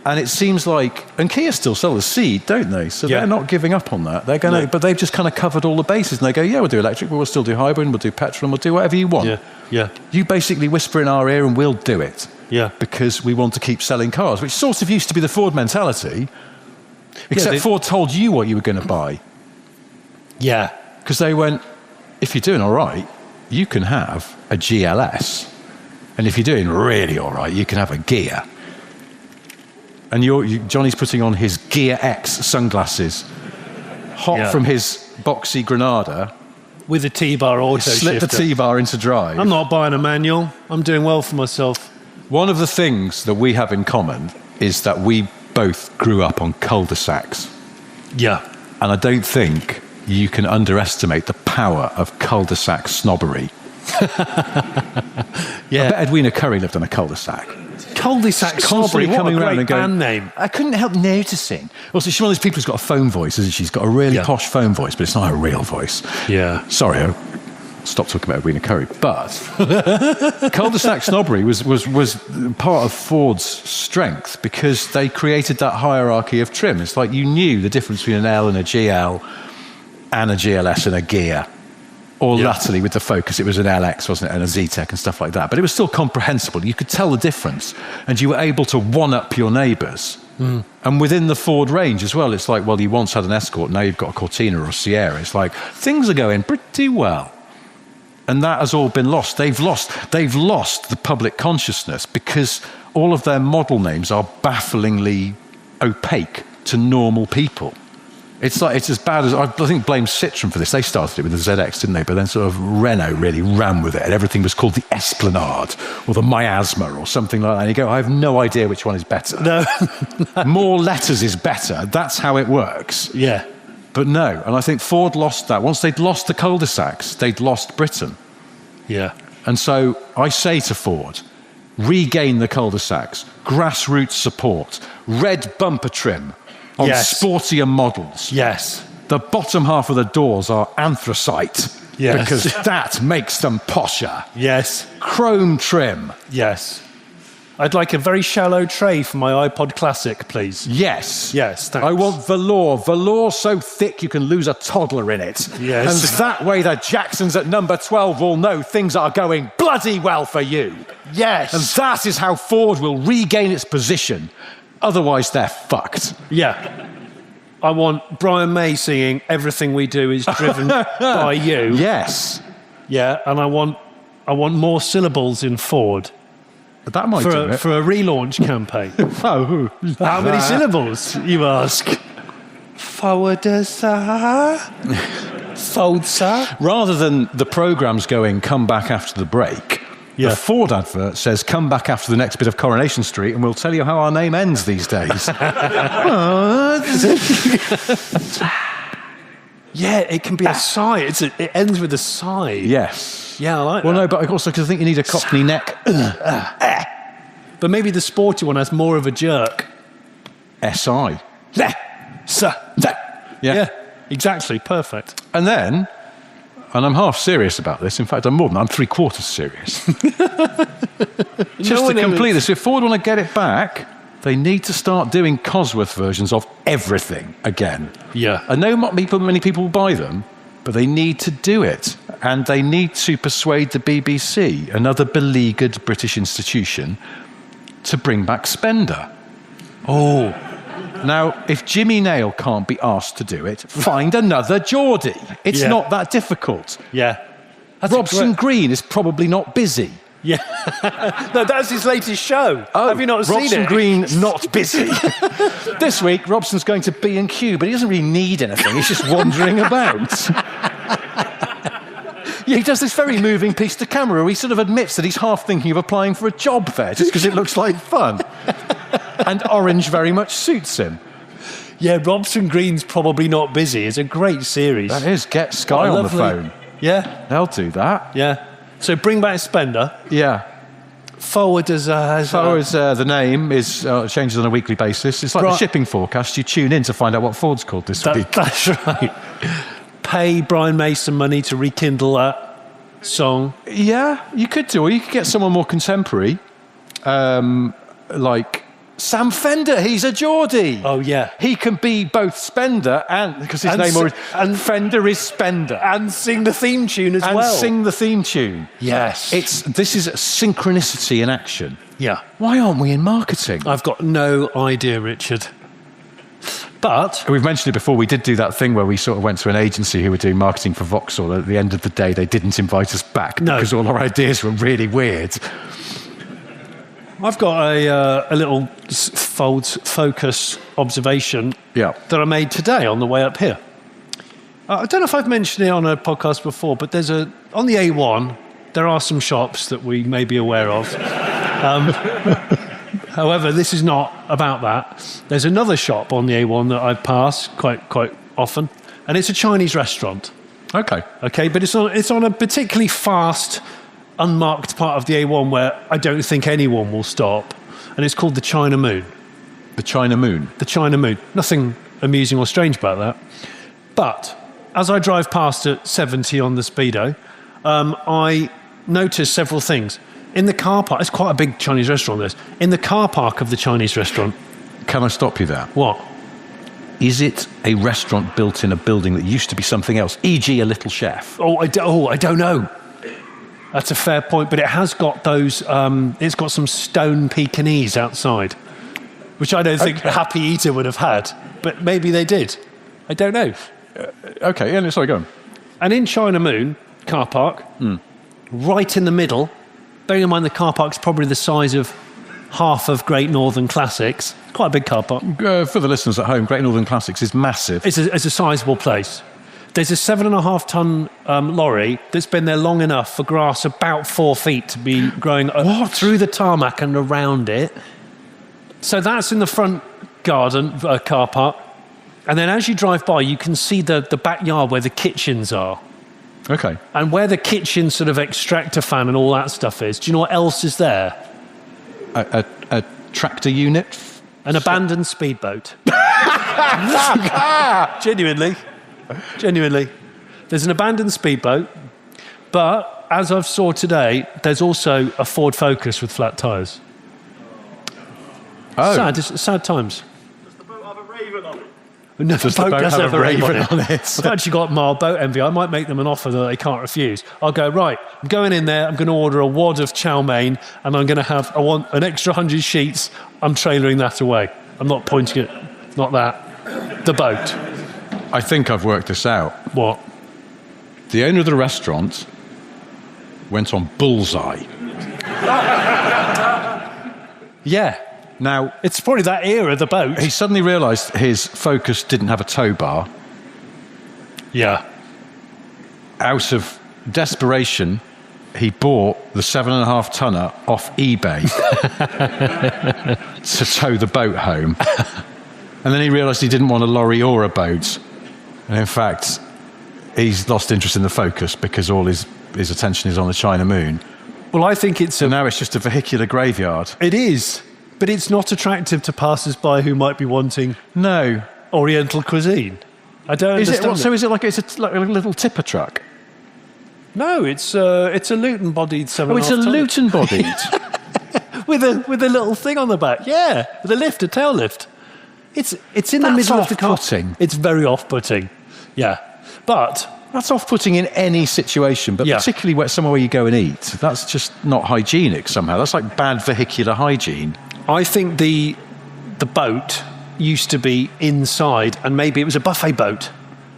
and it seems like, and Kia still sell the Ceed, don't they? So they're not giving up on that. They're going to, but they've just kind of covered all the bases, and they go, yeah, we'll do electric, but we'll still do hybrid, and we'll do petrol, and we'll do whatever you want. Yeah. You basically whisper in our ear, and we'll do it. Yeah. Because we want to keep selling cars, which sort of used to be the Ford mentality, except Ford told you what you were going to buy. Yeah. Because they went, if you're doing all right, you can have a GLS. And if you're doing really all right, you can have a Gear. And Johnny's putting on his Gear X sunglasses, hot from his boxy Granada. With a T-bar auto Slip shifter. the T-bar into drive. I'm not buying a manual. I'm doing well for myself. One of the things that we have in common is that we both grew up on cul-de-sacs. Yeah. And I don't think you can underestimate the power of cul-de-sac snobbery. Yeah. I bet Edwina Currie lived on a cul-de-sac. Cul-de-sac snobbery, what a great band name. I couldn't help noticing. Also, she's one of those people who's got a phone voice, isn't she? She's got a really posh phone voice, but it's not a real voice. Yeah. Sorry, I stopped talking about Edwina Currie. But cul-de-sac snobbery was part of Ford's strength because they created that hierarchy of trim. It's like you knew the difference between an L and a GL and a GLS and a Gear. Or latterly with the Focus, it was an LX, wasn't it, and a Z-Tech and stuff like that. But it was still comprehensible. You could tell the difference, and you were able to one-up your neighbours. And within the Ford range as well, it's like, well, you once had an Escort, now you've got a Cortina or a Sierra. It's like, things are going pretty well. And that has all been lost. They've lost the public consciousness because all of their model names are bafflingly opaque to normal people. It's as bad as, I think, blame Citroën for this. They started it with the ZX, didn't they? But then sort of Renault really ran with it, and everything was called the Esplanade or the Miasma or something like that. And you go, I have no idea which one is better. No. More letters is better. That's how it works. Yeah. But no, and I think Ford lost that. Once they'd lost the cul-de-sacs, they'd lost Britain. Yeah. And so I say to Ford, regain the cul-de-sacs, grassroots support, red bumper trim, on sportier models. Yes. The bottom half of the doors are anthracite. Yes. Because that makes them posher. Yes. Chrome trim. Yes. I'd like a very shallow tray for my iPod Classic, please. Yes. Yes, thanks. I want velour. Velour so thick you can lose a toddler in it. Yes. And that way the Jacksons at number 12 will know things are going bloody well for you. Yes. And that is how Ford will regain its position. Otherwise, they're fucked. Yeah. I want Brian May singing Everything We Do Is Driven by You. Yes. Yeah, and I want more syllables in Ford. That might do it. For a relaunch campaign. How many syllables, you ask? Forward, sir. Fold, sir. Rather than the programmes going, come back after the break, the Ford advert says, come back after the next bit of Coronation Street and we'll tell you how our name ends these days. Yeah, it can be a sigh. It ends with a sigh. Yes. Yeah, I like that. Well, no, but also because I think you need a Cockney neck. But maybe the sporty one has more of a jerk. SI. Yeah, exactly. Perfect. And then, and I'm half serious about this. In fact, I'm more than I'm 3/4 serious. Just to complete this, if Ford want to get it back, they need to start doing Cosworth versions of everything again. Yeah. I know not many people will buy them, but they need to do it. And they need to persuade the BBC, another beleaguered British institution, to bring back Spender. Oh. Now, if Jimmy Nail can't be asked to do it, find another Geordie. It's not that difficult. Yeah. Robson Green is probably not busy. Yeah. No, that's his latest show. Have you not seen it? Robson Green, not busy. This week, Robson's going to B&Q, but he doesn't really need anything. He's just wandering about. Yeah, he does this very moving piece to camera where he sort of admits that he's half thinking of applying for a job there just because it looks like fun. And orange very much suits him. Yeah, Robson Green's probably not busy. It's a great series. That is, get Sky on the phone. Yeah. They'll do that. Yeah. So bring back Spender. Yeah. Forward as the name is changes on a weekly basis. It's like the shipping forecast. You tune in to find out what Ford's called this week. That's right. Pay Brian Mason money to rekindle that song. Yeah, you could do, or you could get someone more contemporary, like Sam Fender. He's a Geordie. Oh yeah, he can be both Spender and because his name and Fender is Spender, and sing the theme tune as well. And sing the theme tune. Yes, this is synchronicity in action. Yeah. Why aren't we in marketing? I've got no idea, Richard. But we've mentioned it before. We did do that thing where we sort of went to an agency who were doing marketing for Vauxhall. At the end of the day, they didn't invite us back because all our ideas were really weird. I've got a little focus observation that I made today on the way up here. I don't know if I've mentioned it on a podcast before, but on the A1, there are some shops that we may be aware of. However, this is not about that. There's another shop on the A1 that I pass quite often, and it's a Chinese restaurant. Okay, but it's on a particularly fast, unmarked part of the A1 where I don't think anyone will stop, and it's called the China Moon. The China Moon? The China Moon. Nothing amusing or strange about that. But as I drive past at 70 on the Speedo, I notice several things. In the car park, it's quite a big Chinese restaurant, this. In the car park of the Chinese restaurant. Can I stop you there? What? Is it a restaurant built in a building that used to be something else, e.g. a Little Chef? I don't know. That's a fair point, but it has got those, it's got some stone Pekingese outside, which I don't think Happy Eater would have had, but maybe they did. I don't know. Sorry, go on. And in China Moon car park, right in the middle, bearing in mind the car park's probably the size of half of Great Northern Classics. It's quite a big car park. For the listeners at home, Great Northern Classics is massive. It's a sizable place. There's a 7.5-ton lorry that's been there long enough for grass about 4 feet to be growing through the tarmac and around it. So that's in the front garden car park. And then as you drive by, you can see the backyard where the kitchens are. Okay. And where the kitchen sort of extractor fan and all that stuff is. Do you know what else is there? A tractor unit? An abandoned speedboat. Genuinely. There's an abandoned speedboat, but as I've saw today, there's also a Ford Focus with flat tyres. Oh. Sad times. Does the boat have a raven on it? No, the boat does have a raven on it. it. I've actually got mild boat envy. I might make them an offer that they can't refuse. I'll go, right, I'm going in there, I'm going to order a wad of chow mein, and I want an extra 100 sheets. I'm trailering that away. I'm not pointing it, not that. The boat. I think I've worked this out. What? The owner of the restaurant went on Bullseye. Yeah. Now, it's probably that era, the boat. He suddenly realised his Focus didn't have a tow bar. Yeah. Out of desperation, he bought the 7.5-tonner off eBay to tow the boat home. And then he realised he didn't want a lorry or a boat. And in fact, he's lost interest in the Focus because all his attention is on the China Moon. Well, I think now it's just a vehicular graveyard. It is. But it's not attractive to passers-by who might be wanting Oriental cuisine. I don't understand. So is it like it's like a little tipper truck? No, it's a Luton-bodied 7.5. Oh, it's a Luton-bodied with a little thing on the back. Yeah, with a tail lift. It's in the middle of the car. It's very off-putting. Yeah, but that's off-putting in any situation, but particularly somewhere where you go and eat. That's just not hygienic somehow. That's like bad vehicular hygiene. I think the boat used to be inside, and maybe it was a buffet boat.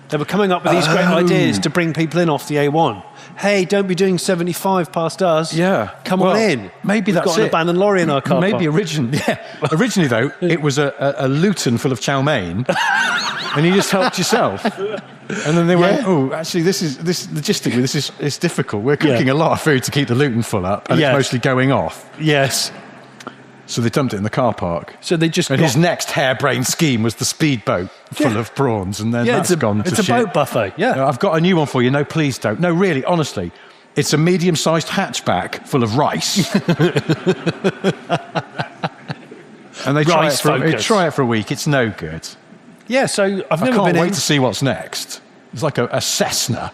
They were coming up with these great ideas to bring people in off the A1. Hey, don't be doing 75 past us. Yeah. Come on in. Maybe We've got an abandoned lorry in our car park. Originally, though, it was a Luton full of chow mein, and you just helped yourself. And then they went, actually, this is logistically, this is difficult. We're cooking a lot of food to keep the Luton full up, and it's mostly going off. Yes. So they dumped it in the car park. So they just his next harebrained scheme was the speedboat full of prawns, and then that's gone to shit. It's a boat buffet. Yeah, I've got a new one for you. No, please don't. No, really, honestly, It's a medium-sized hatchback full of rice. And they try it for a week. It's no good. Yeah, so I can't wait to see what's next. It's like a Cessna.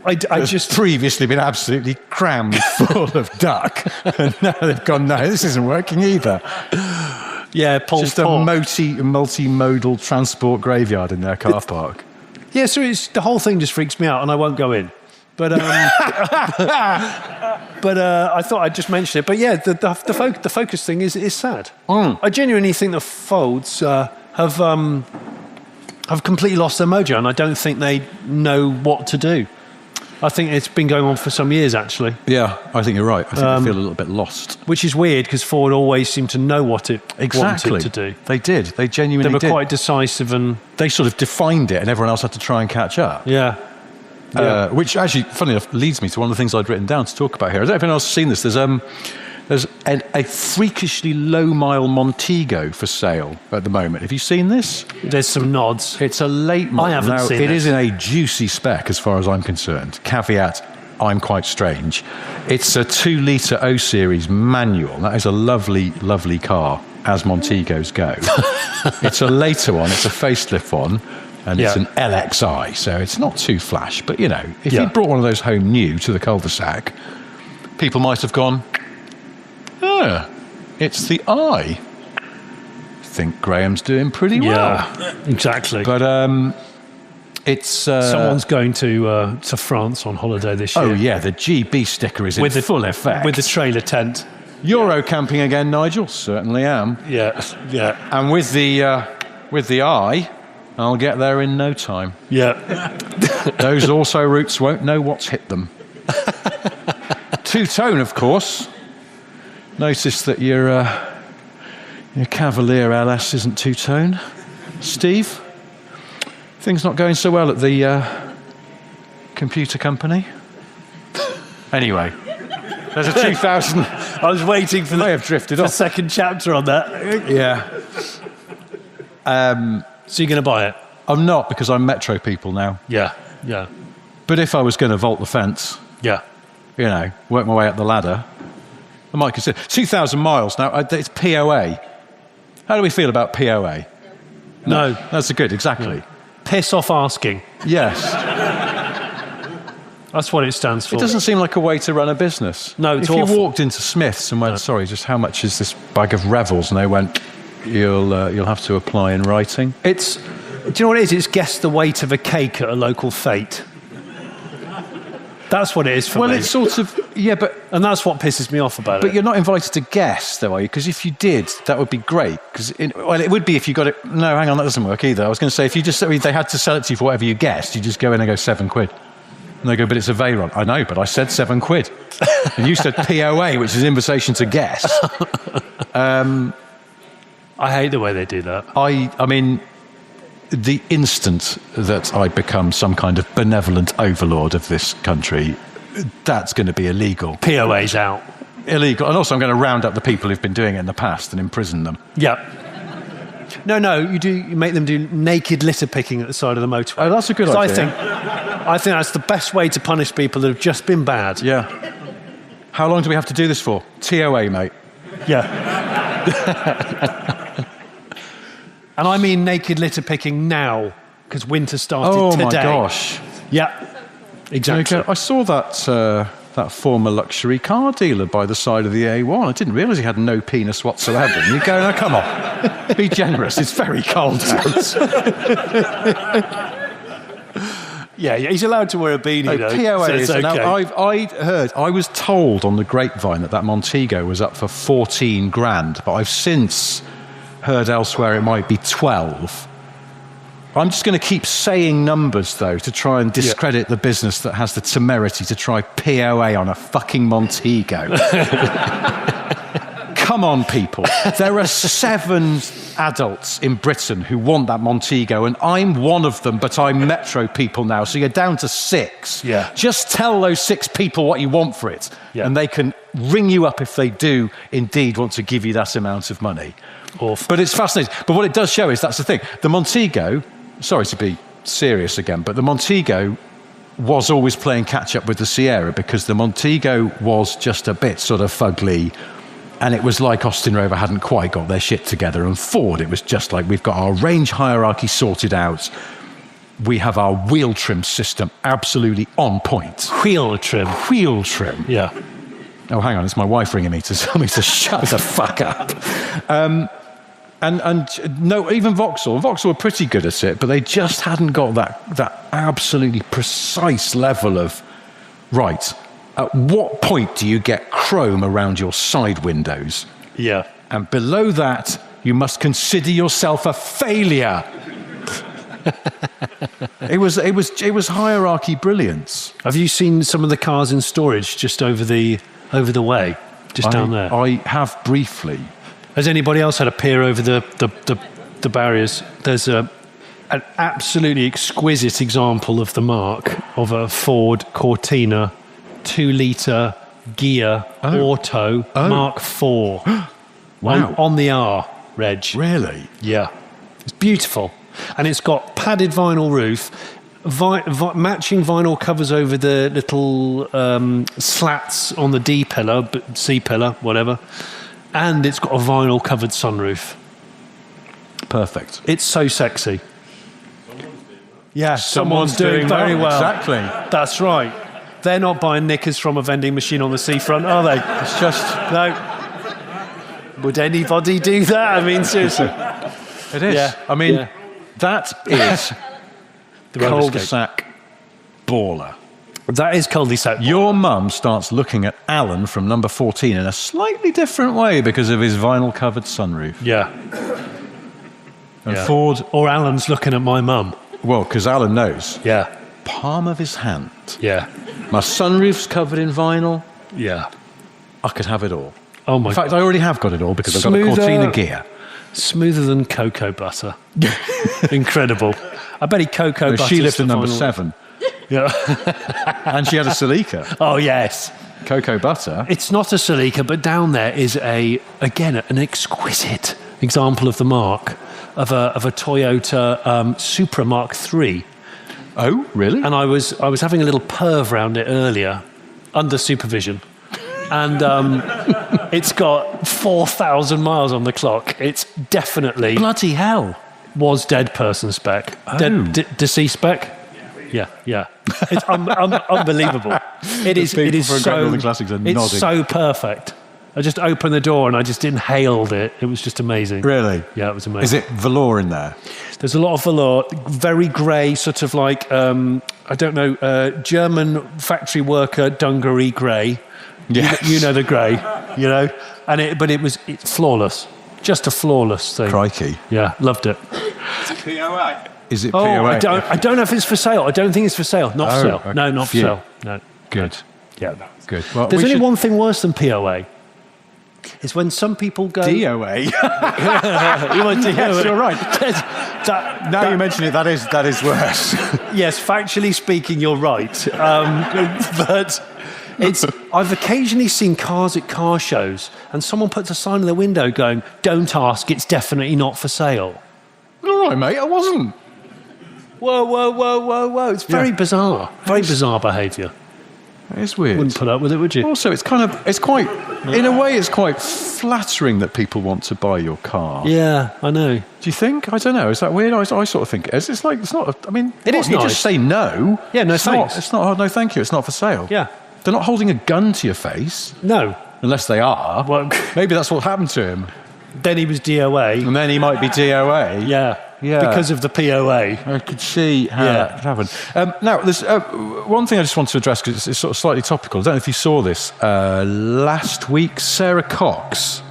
I just previously been absolutely crammed full of duck, and now they've gone, no, this isn't working either. Yeah, just a multimodal transport graveyard in their car park. Yeah, so the whole thing just freaks me out, and I won't go in. But I thought I'd just mention it. But yeah, the Focus thing is sad. I genuinely think the Folds have completely lost their mojo, and I don't think they know what to do. I think it's been going on for some years, actually. Yeah, I think you're right. I think I feel a little bit lost. Which is weird, because Ford always seemed to know what it wanted to do. They did. They genuinely did. They were quite decisive, and they sort of defined it, and everyone else had to try and catch up. Yeah. Which actually, funny enough, leads me to one of the things I'd written down to talk about here. I don't know if anyone else has seen this. There's a freakishly low-mile Montego for sale at the moment. Have you seen this? There's some nods. It's a late model. I haven't seen it. It is in a juicy spec as far as I'm concerned. Caveat, I'm quite strange. It's a 2-litre O Series manual. That is a lovely, lovely car, as Montegos go. It's a later one. It's a facelift one. And it's an LXI, so it's not too flash. But, you know, if you brought one of those home new to the cul-de-sac, people might have gone, it's the I. Think Graham's doing pretty well. Yeah, exactly. But it's... someone's going to France on holiday this year. Oh, yeah, the GB sticker is in full effect. With the trailer tent. Euro camping again, Nigel? Certainly am. Yeah. And with the I... I'll get there in no time. Yeah. Those also routes won't know what's hit them. Two-tone, of course. Notice that your Cavalier LS isn't two-tone. Steve, things not going so well at the computer company. Anyway, there's a 2000... I was waiting for the second chapter on that. Yeah. So you're going to buy it? I'm not, because I'm Metro people now. Yeah. But if I was going to vault the fence, work my way up the ladder, I might consider 2,000 miles. Now, it's POA. How do we feel about POA? No. That's good, exactly. No. Piss off asking. Yes. That's what it stands for. It doesn't seem like a way to run a business. No, it's awful. If you walked into Smith's and went, sorry, just how much is this bag of Revels? And they went... You'll have to apply in writing. Do you know what it is? It's guess the weight of a cake at a local fete. That's what it is for me. Well, it's sort of, and that's what pisses me off about it. But you're not invited to guess, though, are you? Because if you did, that would be great. It would be if you got it. No, hang on, that doesn't work either. I was going to say, if they had to sell it to you for whatever you guessed, you just go in and go £7. And they go, but it's a Veyron. I know, but I said £7. And you said POA, which is invitation to guess. I hate the way they do that. I mean, the instant that I become some kind of benevolent overlord of this country, that's going to be illegal. POA's out. Illegal. And also I'm going to round up the people who've been doing it in the past and imprison them. Yeah. No, you make them do naked litter picking at the side of the motorway. Oh, that's a good idea. I think that's the best way to punish people that have just been bad. Yeah. How long do we have to do this for? TOA, mate. Yeah. And I mean naked litter picking now, because winter started today. Oh, my gosh. Yeah, exactly. I saw that former luxury car dealer by the side of the A1. I didn't realise he had no penis whatsoever. And you go, now, come on, be generous. It's very cold out. Yeah, he's allowed to wear a beanie, though. POA so is. okay. Now, I was told on the grapevine that Montego was up for 14 grand, but I've since heard elsewhere it might be 12. I'm just going to keep saying numbers, though, to try and discredit the business that has the temerity to try POA on a fucking Montego. Come on, people. There are 7 adults in Britain who want that Montego, and I'm one of them, but I'm Metro people now, so you're down to 6. Yeah. Just tell those 6 people what you want for it, and they can ring you up if they do indeed want to give you that amount of money. Awful. But it's fascinating. But what it does show is that's the thing. The Montego, sorry to be serious again, but the Montego was always playing catch up with the Sierra because the Montego was just a bit sort of fugly, and it was like Austin Rover hadn't quite got their shit together, and Ford, it was just like, we've got our range hierarchy sorted out, we have our wheel trim system absolutely on point. Wheel trim. Yeah. Oh, hang on, it's my wife ringing me to tell me to shut the fuck up. And no, even Vauxhall were pretty good at it, but they just hadn't got that absolutely precise level of, right, at what point do you get chrome around your side windows? Yeah. And below that, you must consider yourself a failure. It was hierarchy brilliance. Have you seen some of the cars in storage just over the way, just down there? I have briefly. Has anybody else had a peer over the barriers? There's an absolutely exquisite example of the mark of a Ford Cortina 2-litre gear auto Mark IV. Wow. On the R, Reg. Really? Yeah. It's beautiful. And it's got padded vinyl roof, matching vinyl covers over the little slats on the D pillar, C pillar, whatever. And it's got a vinyl covered sunroof. Perfect. It's so sexy. Yeah, someone's doing very well. Exactly. That's right. They're not buying knickers from a vending machine on the seafront, are they? It's just... No. Would anybody do that? I mean, seriously. It is. Yeah. I mean, that is The roller skate. cul-de-sac baller. That is cul-de-sac. Your mum starts looking at Alan from number 14 in a slightly different way because of his vinyl-covered sunroof. Yeah. And Yeah. Ford... Or Alan's looking at my mum. Well, because Alan knows. Yeah. Palm of his hand. Yeah. My sunroof's covered in vinyl. Yeah. I could have it all. Oh my In fact, I already have got it all because I've got a Smoother. Cortina gear. Smoother than cocoa butter. Incredible. I bet he cocoa butter. She lived at number 7. Yeah. And she had a Celica. Oh, yes. Cocoa butter. It's not a Celica, but down there is again an exquisite example of the mark of a Toyota Supra Mark III. Oh, really? And I was having a little perv round it earlier, under supervision, and it's got 4,000 miles on the clock. It's definitely Bloody hell. was dead person spec, Oh. deceased spec. Yeah. It's unbelievable. It is from so. Northern Classics are It's nodding. so perfect. I just opened the door and I just inhaled it. It was just amazing. Really? Yeah, it was amazing. Is it velour in there? There's a lot of velour, very grey, sort of like I don't know, German factory worker dungaree grey. Yes. You know the grey, you know, but it's flawless, just a flawless thing. Crikey. Yeah, loved it. POA. Is it Oh, POA? I don't know if it's for sale. I don't think it's for sale. Not for sale. okay. No, not for Phew. sale. No. Good. Yeah. Good. Well, There's we only should- one thing worse than POA. It's when some people go. DOA. You want DOA? Yes, you're right. Now you mention it, that is worse. Yes, factually speaking, you're right. But I've occasionally seen cars at car shows, and someone puts a sign in the window going, "Don't ask, it's definitely not for sale." All right, mate, I wasn't. Whoa. It's very bizarre. Very bizarre behaviour. It is weird. Wouldn't put up with it, would you? Also, it's quite, in a way, it's quite flattering that people want to buy your car. Yeah, I know. Do you think? I don't know. Is that weird? I sort of think it is. It's like, it's not, I mean, It is you nice. just say no. Yeah, no it's thanks. Not, it's not, oh, no, thank you. It's not for sale. Yeah. They're not holding a gun to your face, No. unless they are. Well, Maybe that's what happened to him. then he was DOA. And then he might be DOA. Yeah. Yeah. Because of the POA. I could see how Yeah. that could happen. Now, there's one thing I just want to address because it's sort of slightly topical. I don't know if you saw this. Last week, Sarah Cox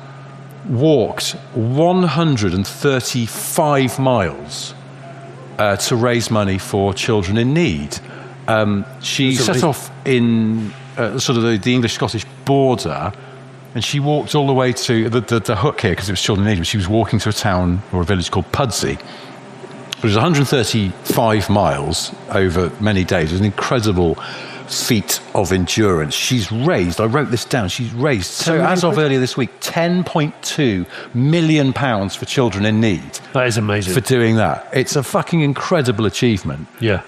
walked 135 miles to raise money for children in need. She That's set amazing. off in sort of the English-Scottish border, and she walked all the way to the hook here because it was children in need. But she was walking to a town or a village called Pudsey. It was 135 miles over many days. It was an incredible feat of endurance. She's raised, I wrote this down, she's raised, so as of earlier this week, £10.2 million for children in need That is amazing. for doing that. It's a fucking incredible achievement. Yeah.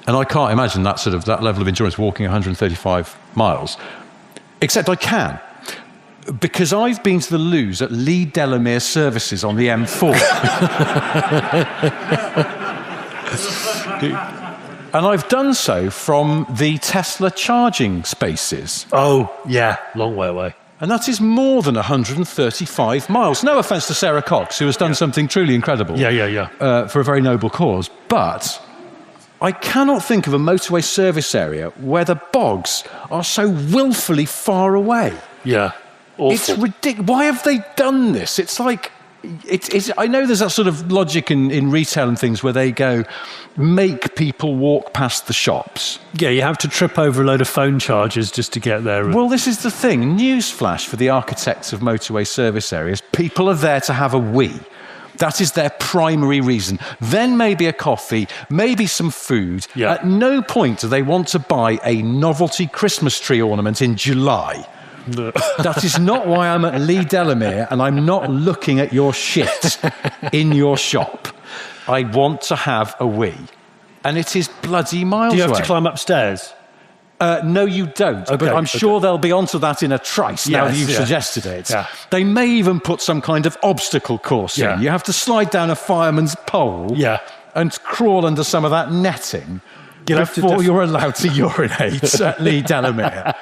And I can't imagine that level of endurance walking 135 miles, except I can. Because I've been to the loos at Leigh Delamere services on the M4. And I've done so from the Tesla charging spaces. Oh, yeah, long way away. And that is more than 135 miles. No offence to Sarah Cox, who has done something truly incredible. For a very noble cause. But I cannot think of a motorway service area where the bogs are so willfully far away. Yeah. Awful. It's ridiculous. Why have they done this? It's like... I know there's that sort of logic in retail and things where they go, make people walk past the shops. Yeah, you have to trip over a load of phone chargers just to get there. Well, this is the thing. Newsflash for the architects of motorway service areas. People are there to have a wee. That is their primary reason. Then maybe a coffee, maybe some food. Yeah. At no point do they want to buy a novelty Christmas tree ornament in July. That is not why I'm at Leigh Delamere, and I'm not looking at your shit in your shop. I want to have a wee. And it is bloody miles away. Do you have to climb upstairs? No, you don't. Okay, but I'm sure they'll be onto that in a trice now that you've suggested it. Yeah. They may even put some kind of obstacle course in. You have to slide down a fireman's pole and crawl under some of that netting before you're allowed to urinate at Leigh Delamere.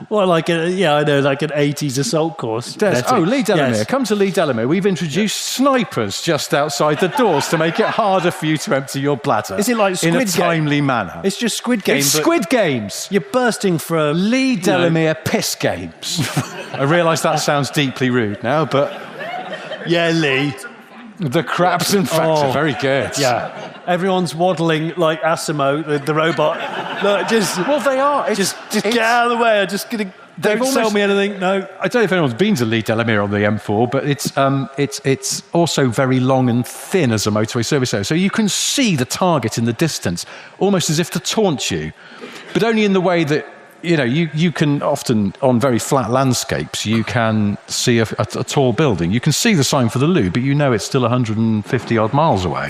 Well, like an 80s assault course. Leigh Delamere. Come to Leigh Delamere. We've introduced snipers just outside the doors to make it harder for you to empty your bladder. Is it like Squid in a Game? timely manner? It's just Squid Game. It's Squid Games. You're bursting for a... Leigh Delamere piss games. I realise that sounds deeply rude now, but... Yeah, Lee. The craps and factor. Very good. Yeah. Everyone's waddling like Asimo, the robot. Look, well, they are. Just get out of the way. I'm just going to... Don't sell me anything. No. I don't know if anyone's been to Leigh Delamere on the M4, but it's also very long and thin as a motorway service area. So you can see the target in the distance, almost as if to taunt you, but only in the way that, you can often, on very flat landscapes, you can see a tall building. You can see the sign for the loo, but it's still 150 odd miles away.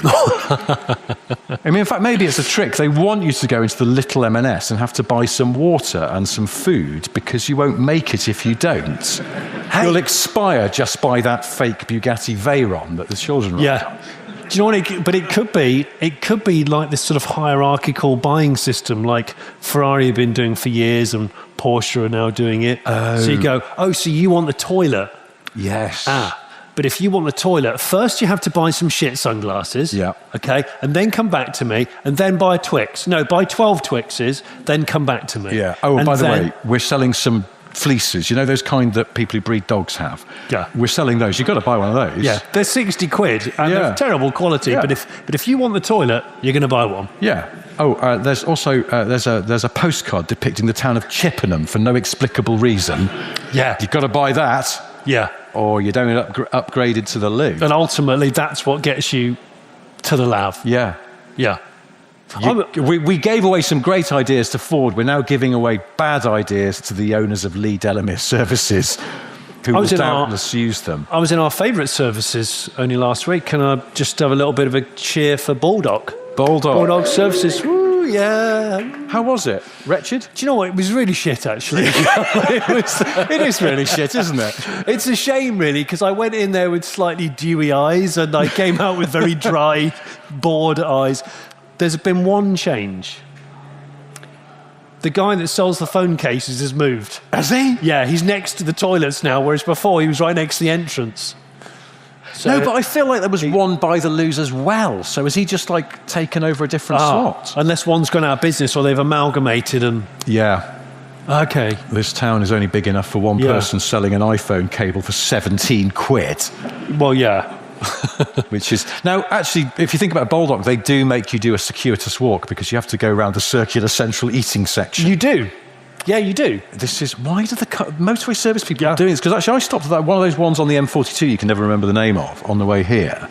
In fact, maybe it's a trick. They want you to go into the little M&S and have to buy some water and some food because you won't make it if you don't. Hey. You'll expire just by that fake Bugatti Veyron that the children ride. Yeah. Do you know what? But it could be like this sort of hierarchical buying system, like Ferrari have been doing for years, and Porsche are now doing it. Oh. So you go, so you want the toilet? Yes. But if you want the toilet, first you have to buy some shit sunglasses. Yeah. Okay, and then come back to me, and then buy a Twix. No, buy 12 Twixes, then come back to me. Yeah. Oh, and by the way, we're selling some fleeces, those kind that people who breed dogs have. Yeah, we're selling those. You've got to buy one of those. Yeah, they're 60 quid and they're terrible quality. Yeah. But if you want the toilet, you're going to buy one. Yeah. There's also there's a postcard depicting the town of Chippenham for no explicable reason. Yeah, you've got to buy that. Yeah, or you don't upgraded to the loo. And ultimately, that's what gets you to the lav. Yeah, yeah. We gave away some great ideas to Ford. We're now giving away bad ideas to the owners of Leigh Delamere services, who will doubtless use them. I was in our favourite services only last week. Can I just have a little bit of a cheer for Bulldog? Bulldog services. Woo, yeah. How was it? Wretched? Do you know what? It was really shit, actually. It is really shit, isn't it? It's a shame, really, because I went in there with slightly dewy eyes and I came out with very dry, bored eyes. There's been one change. The guy that sells the phone cases has moved. Has he? Yeah, he's next to the toilets now, whereas before he was right next to the entrance. So, no, but I feel like there was one by the loos as well. So has he just taken over a different slot? Unless one's gone out of business or they've amalgamated and... Yeah. Okay. This town is only big enough for one person selling an iPhone cable for 17 quid. Well, yeah. Which is now actually, if you think about Bulldog, they do make you do a circuitous walk because you have to go around the circular central eating section. You do. Yeah, you do. This is why do the motorway service people doing this? Because actually, I stopped at one of those ones on the M42 you can never remember the name of on the way here,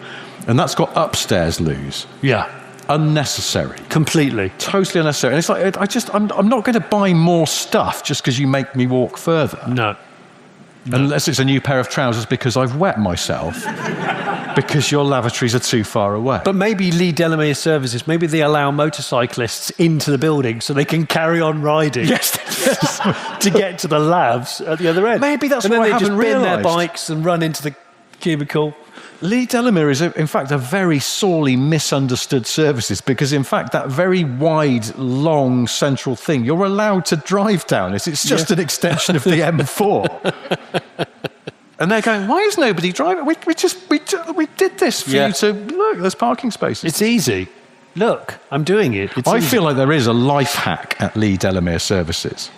and that's got upstairs loos. Yeah, unnecessary, completely, totally unnecessary. And it's like I'm not going to buy more stuff just because you make me walk further. No. Unless it's a new pair of trousers because I've wet myself. Because your lavatories are too far away. But maybe Leigh Delamere services, maybe they allow motorcyclists into the building so they can carry on riding. Yes. To get to the lavs at the other end. Maybe that's and then what I they just haven't bin their realised. bikes and run into the cubicle. Leigh Delamere is, in fact, a very sorely misunderstood services because, in fact, that very wide, long central thing, you're allowed to drive down it. It's just an extension of the M4. And they're going, why is nobody driving? We did this for you to look. There's parking spaces. It's easy. Look, I'm doing it. It's I easy. feel like there is a life hack at Leigh Delamere services,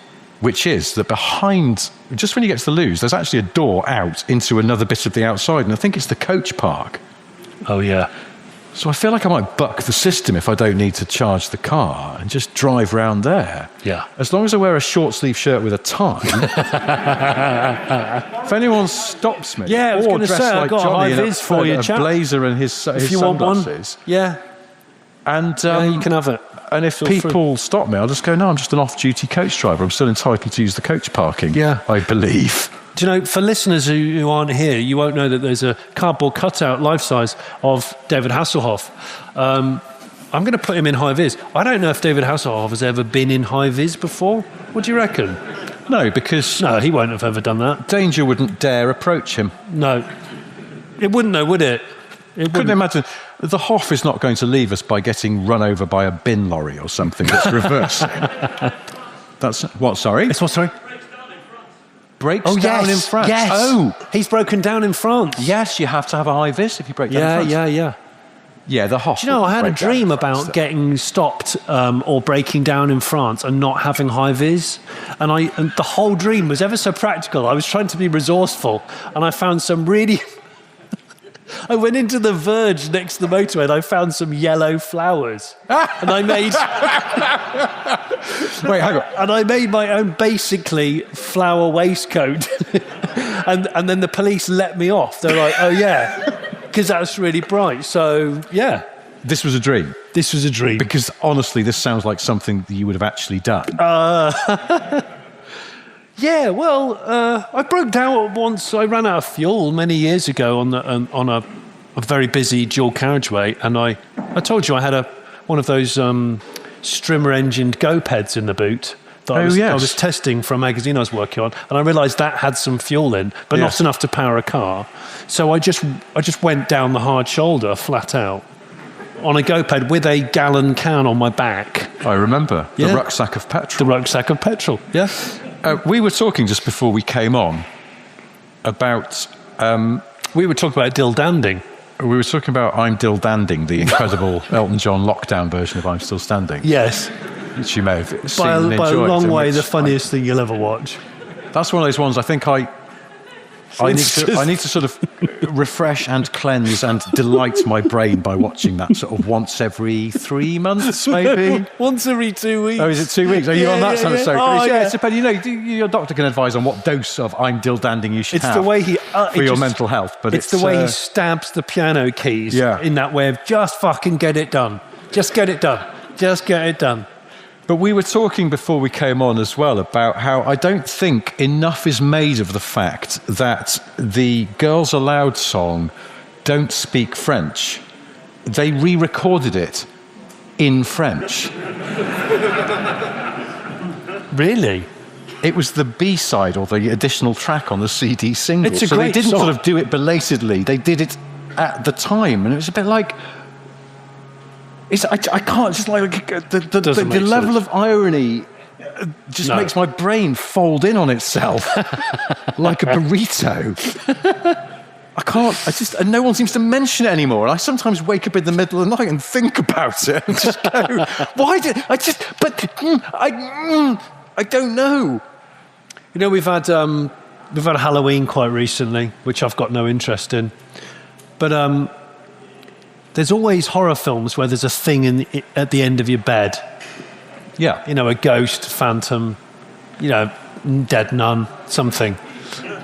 which is that behind, just when you get to the loos, there's actually a door out into another bit of the outside, and I think it's the coach park. Oh, yeah. So I feel like I might buck the system if I don't need to charge the car and just drive round there. Yeah. As long as I wear a short sleeve shirt with a tie. If anyone stops me, Yeah, I was or gonna dressed say, I've like got a Johnny high in vis for you, a chap. blazer and his If you want one, sunglasses. yeah, And you can have it. And if people stop me, I'll just go, no, I'm just an off-duty coach driver. I'm still entitled to use the coach parking, I believe. Do you know, for listeners who aren't here, you won't know that there's a cardboard cutout, life-size, of David Hasselhoff. I'm going to put him in high-vis. I don't know if David Hasselhoff has ever been in high-vis before. What do you reckon? No, because No, he won't have ever done that. danger wouldn't dare approach him. No. It wouldn't, though, would it? Couldn't imagine. The Hoff is not going to leave us by getting run over by a bin lorry or something that's reversing. That's what, sorry? It's what, sorry? Breaks down in France. Yes. Oh, He's broken down in France. yes, you have to have a high vis if you break down in France. Yeah. Yeah, the Hoff. Do you know, I had a break down in dream France, about though. getting stopped or breaking down in France and not having high vis. And the whole dream was ever so practical. I was trying to be resourceful, and I found some really... I went into the verge next to the motorway and I found some yellow flowers. And I made... Wait, hang on. And I made my own, basically, flower waistcoat. and then the police let me off. They're like, oh, yeah, because that's really bright. So, yeah. This was a dream. This was a dream. Because honestly, this sounds like something that you would have actually done. Yeah, well, I broke down once. I ran out of fuel many years ago on a very busy dual carriageway, and I told you I had one of those strimmer-engined go-peds in the boot that I was testing for a magazine I was working on, and I realised that had some fuel in, but not enough to power a car. So I just went down the hard shoulder, flat out, on a go-ped with a gallon can on my back. I remember. Yeah. The rucksack of petrol. The rucksack of petrol, yeah. We were talking just before we came on about... We were talking about Dill Danding. We were talking about I'm Dill Danding, the incredible Elton John lockdown version of I'm Still Standing. Yes. Which you may have seen By and a enjoyed. long way, which the funniest thing you'll ever watch. That's one of those ones I think I need to sort of refresh and cleanse and delight my brain by watching that sort of once every 3 months, maybe. Once every 2 weeks. Oh, is it 2 weeks? Are you on that sort of circuit? Oh, It's depending. Your doctor can advise on what dose of I'm Dill Danding you should It's have the way he... for your mental health. But it's the way he stabs the piano keys in that way of just fucking get it done. Just get it done. Just get it done. But we were talking before we came on as well about how I don't think enough is made of the fact that the Girls Aloud song Don't Speak French. They re-recorded it in French. Really? It was the B-side or the additional track on the CD single. It's a so great they didn't song. sort of do it belatedly. They did it at the time. And it was a bit like... I can't just like the level of irony just makes my brain fold in on itself like a burrito. I can't. And no one seems to mention it anymore. And I sometimes wake up in the middle of the night and think about it and just go, why did I just? But I don't know. You know, we've had Halloween quite recently, which I've got no interest in, but there's always horror films where there's a thing at the end of your bed. Yeah. You know, a ghost, phantom, dead nun, something.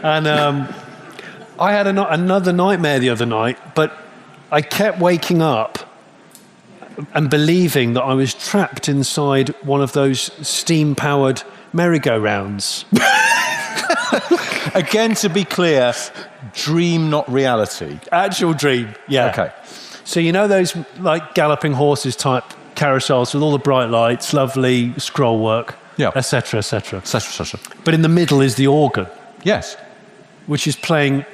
And I had another nightmare the other night, but I kept waking up and believing that I was trapped inside one of those steam-powered merry-go-rounds. Again, to be clear, dream, not reality. Actual dream, yeah. Okay. So you know those like galloping horses type carousels with all the bright lights, lovely scroll work, Yeah. etc., etc. Etc. But in the middle is the organ, Yes. which is playing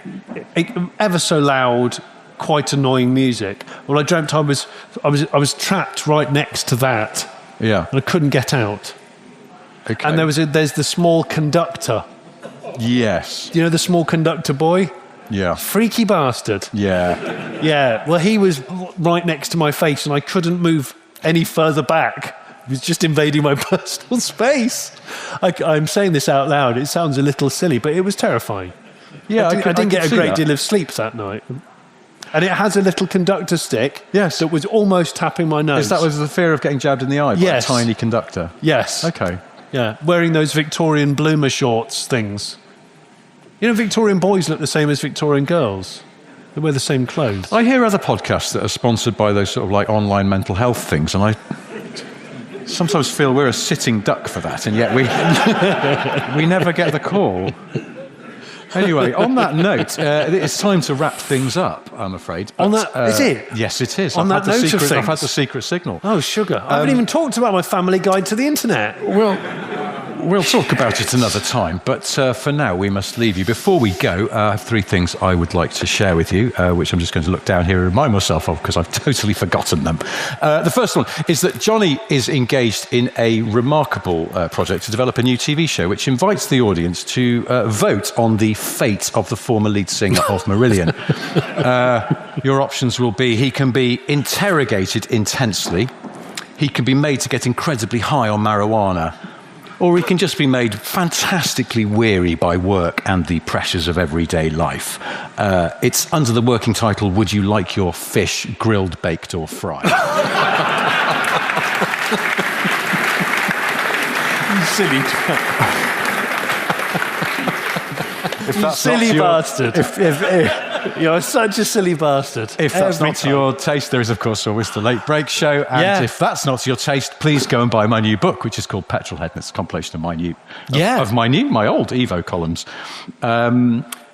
ever so loud, quite annoying music. Well, I dreamt I was trapped right next to that, Yeah. and I couldn't get out. Okay. And there's the small conductor. Yes. You know the small conductor boy? Yeah. Freaky bastard. Yeah. Yeah, well, he was right next to my face and I couldn't move any further back. He was just invading my personal space. I'm saying this out loud. It sounds a little silly, but it was terrifying. Yeah. I didn't get a see great that. deal of sleep that night. And it has a little conductor stick Yes. that was almost tapping my nose. Is that was the fear of getting jabbed in the eye by Yes. a tiny conductor? Yes. Okay. Yeah, wearing those Victorian bloomer shorts things. You know, Victorian boys look the same as Victorian girls. They wear the same clothes. I hear other podcasts that are sponsored by those sort of like online mental health things, and I sometimes feel we're a sitting duck for that, and yet we never get the call. Anyway, on that note, it's time to wrap things up, I'm afraid. On that- is it? Yes, it is. On I've that had the note of secret, I've things? had the secret signal. Oh, sugar. I haven't even talked about my family guide to the internet. We'll talk about it another time, but for now we must leave you. Before we go, I have three things I would like to share with you, which I'm just going to look down here and remind myself of because I've totally forgotten them. The first one is that Jonny is engaged in a remarkable project to develop a new TV show which invites the audience to vote on the fate of the former lead singer of Marillion. Your options will be: he can be interrogated intensely, he can be made to get incredibly high on marijuana, or he can just be made fantastically weary by work and the pressures of everyday life. It's under the working title, Would You Like Your Fish Grilled, Baked or Fried? You silly silly bastard. You're such a silly bastard. If that's Every not to time. your taste, there is, of course, always the Late Break Show. And Yeah. if that's not to your taste, please go and buy my new book, which is called Petrolhead, and it's a compilation of my old Evo columns.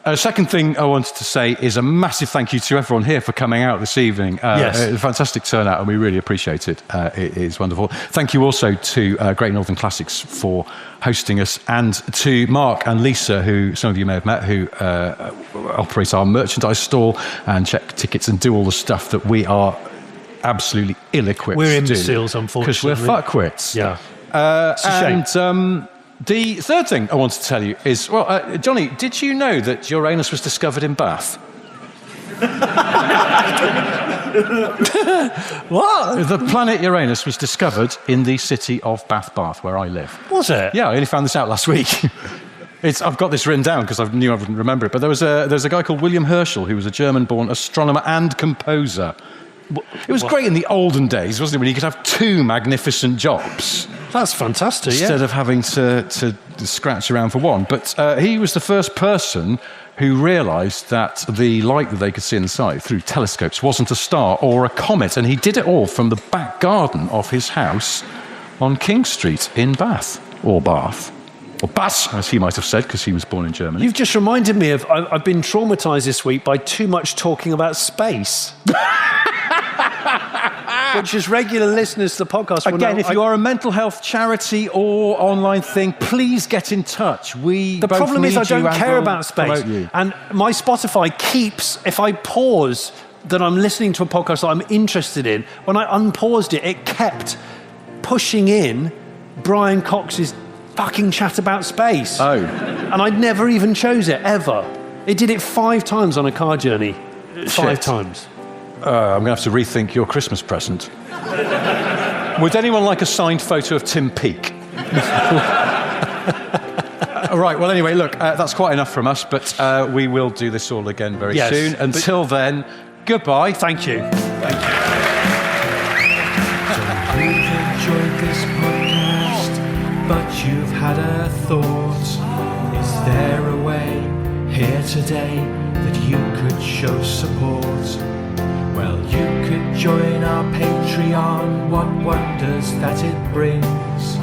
A second thing I wanted to say is a massive thank you to everyone here for coming out this evening. Yes. A fantastic turnout, and we really appreciate it. It is wonderful. Thank you also to Great Northern Classics for hosting us, and to Mark and Lisa, who some of you may have met, who operate our merchandise stall and check tickets and do all the stuff that we are absolutely ill-equipped We're to do. imbeciles, unfortunately. Because we're fuckwits. Yeah. It's a shame. The third thing I want to tell you is, Jonny, did you know that Uranus was discovered in Bath? What? The planet Uranus was discovered in the city of Bath, where I live. Was it? Yeah, I only found this out last week. I've got this written down because I knew I wouldn't remember it. But there was a guy called William Herschel, who was a German-born astronomer and composer. It was great in the olden days, wasn't it, when you could have two magnificent jobs That's fantastic, instead of having to scratch around for one. But he was the first person who realised that the light that they could see in the sky through telescopes wasn't a star or a comet, and he did it all from the back garden of his house on King Street in Bath, or Bath, as he might have said, because he was born in Germany. You've just reminded me of, I've been traumatised this week by too much talking about space. Which is regular listeners to the podcast. will Again, know if you are a mental health charity or online thing, please get in touch. The The problem is I don't care about space. And my Spotify keeps, if I pause that I'm listening to a podcast that I'm interested in, when I unpaused it, it kept pushing in Brian Cox's fucking chat about space. Oh. And I never even chose it, ever. It did it 5 times on a car journey. 5 times. I'm going to have to rethink your Christmas present. Would anyone like a signed photo of Tim Peake? Right, well, anyway, look, that's quite enough from us, but we will do this all again very soon. Until then, goodbye. Thank you. Thank you. So you've enjoyed this podcast, but you've had a thought. Is there a way here today that you could show support? Well, you could join our Patreon, what wonders that it brings.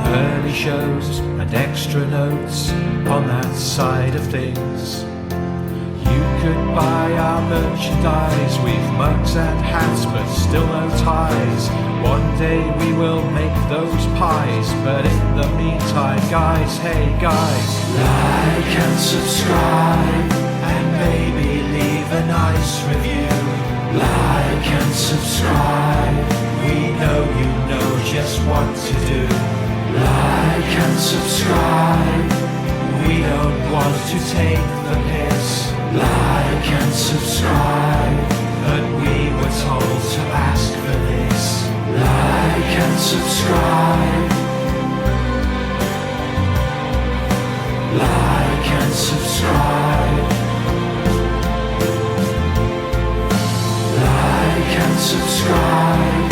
Early shows and extra notes on that side of things. You could buy our merchandise, we've mugs and hats but still no ties. One day we will make those pies, but in the meantime, guys, hey guys, like and subscribe, and maybe leave a nice review. Like and subscribe, we know you know just what to do. Like and subscribe, we don't want to take the piss. Like and subscribe, but we were told to ask for this. Like and subscribe. Like and subscribe. Like and subscribe.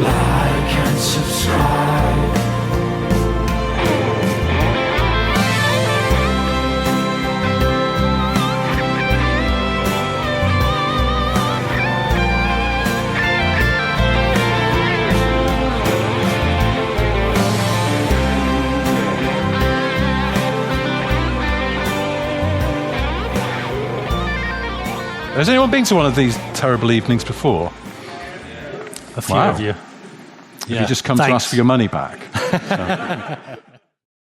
Like and subscribe. Has anyone been to one of these terrible evenings before? A few Wow. of you. Have you just come to ask for your money back? So.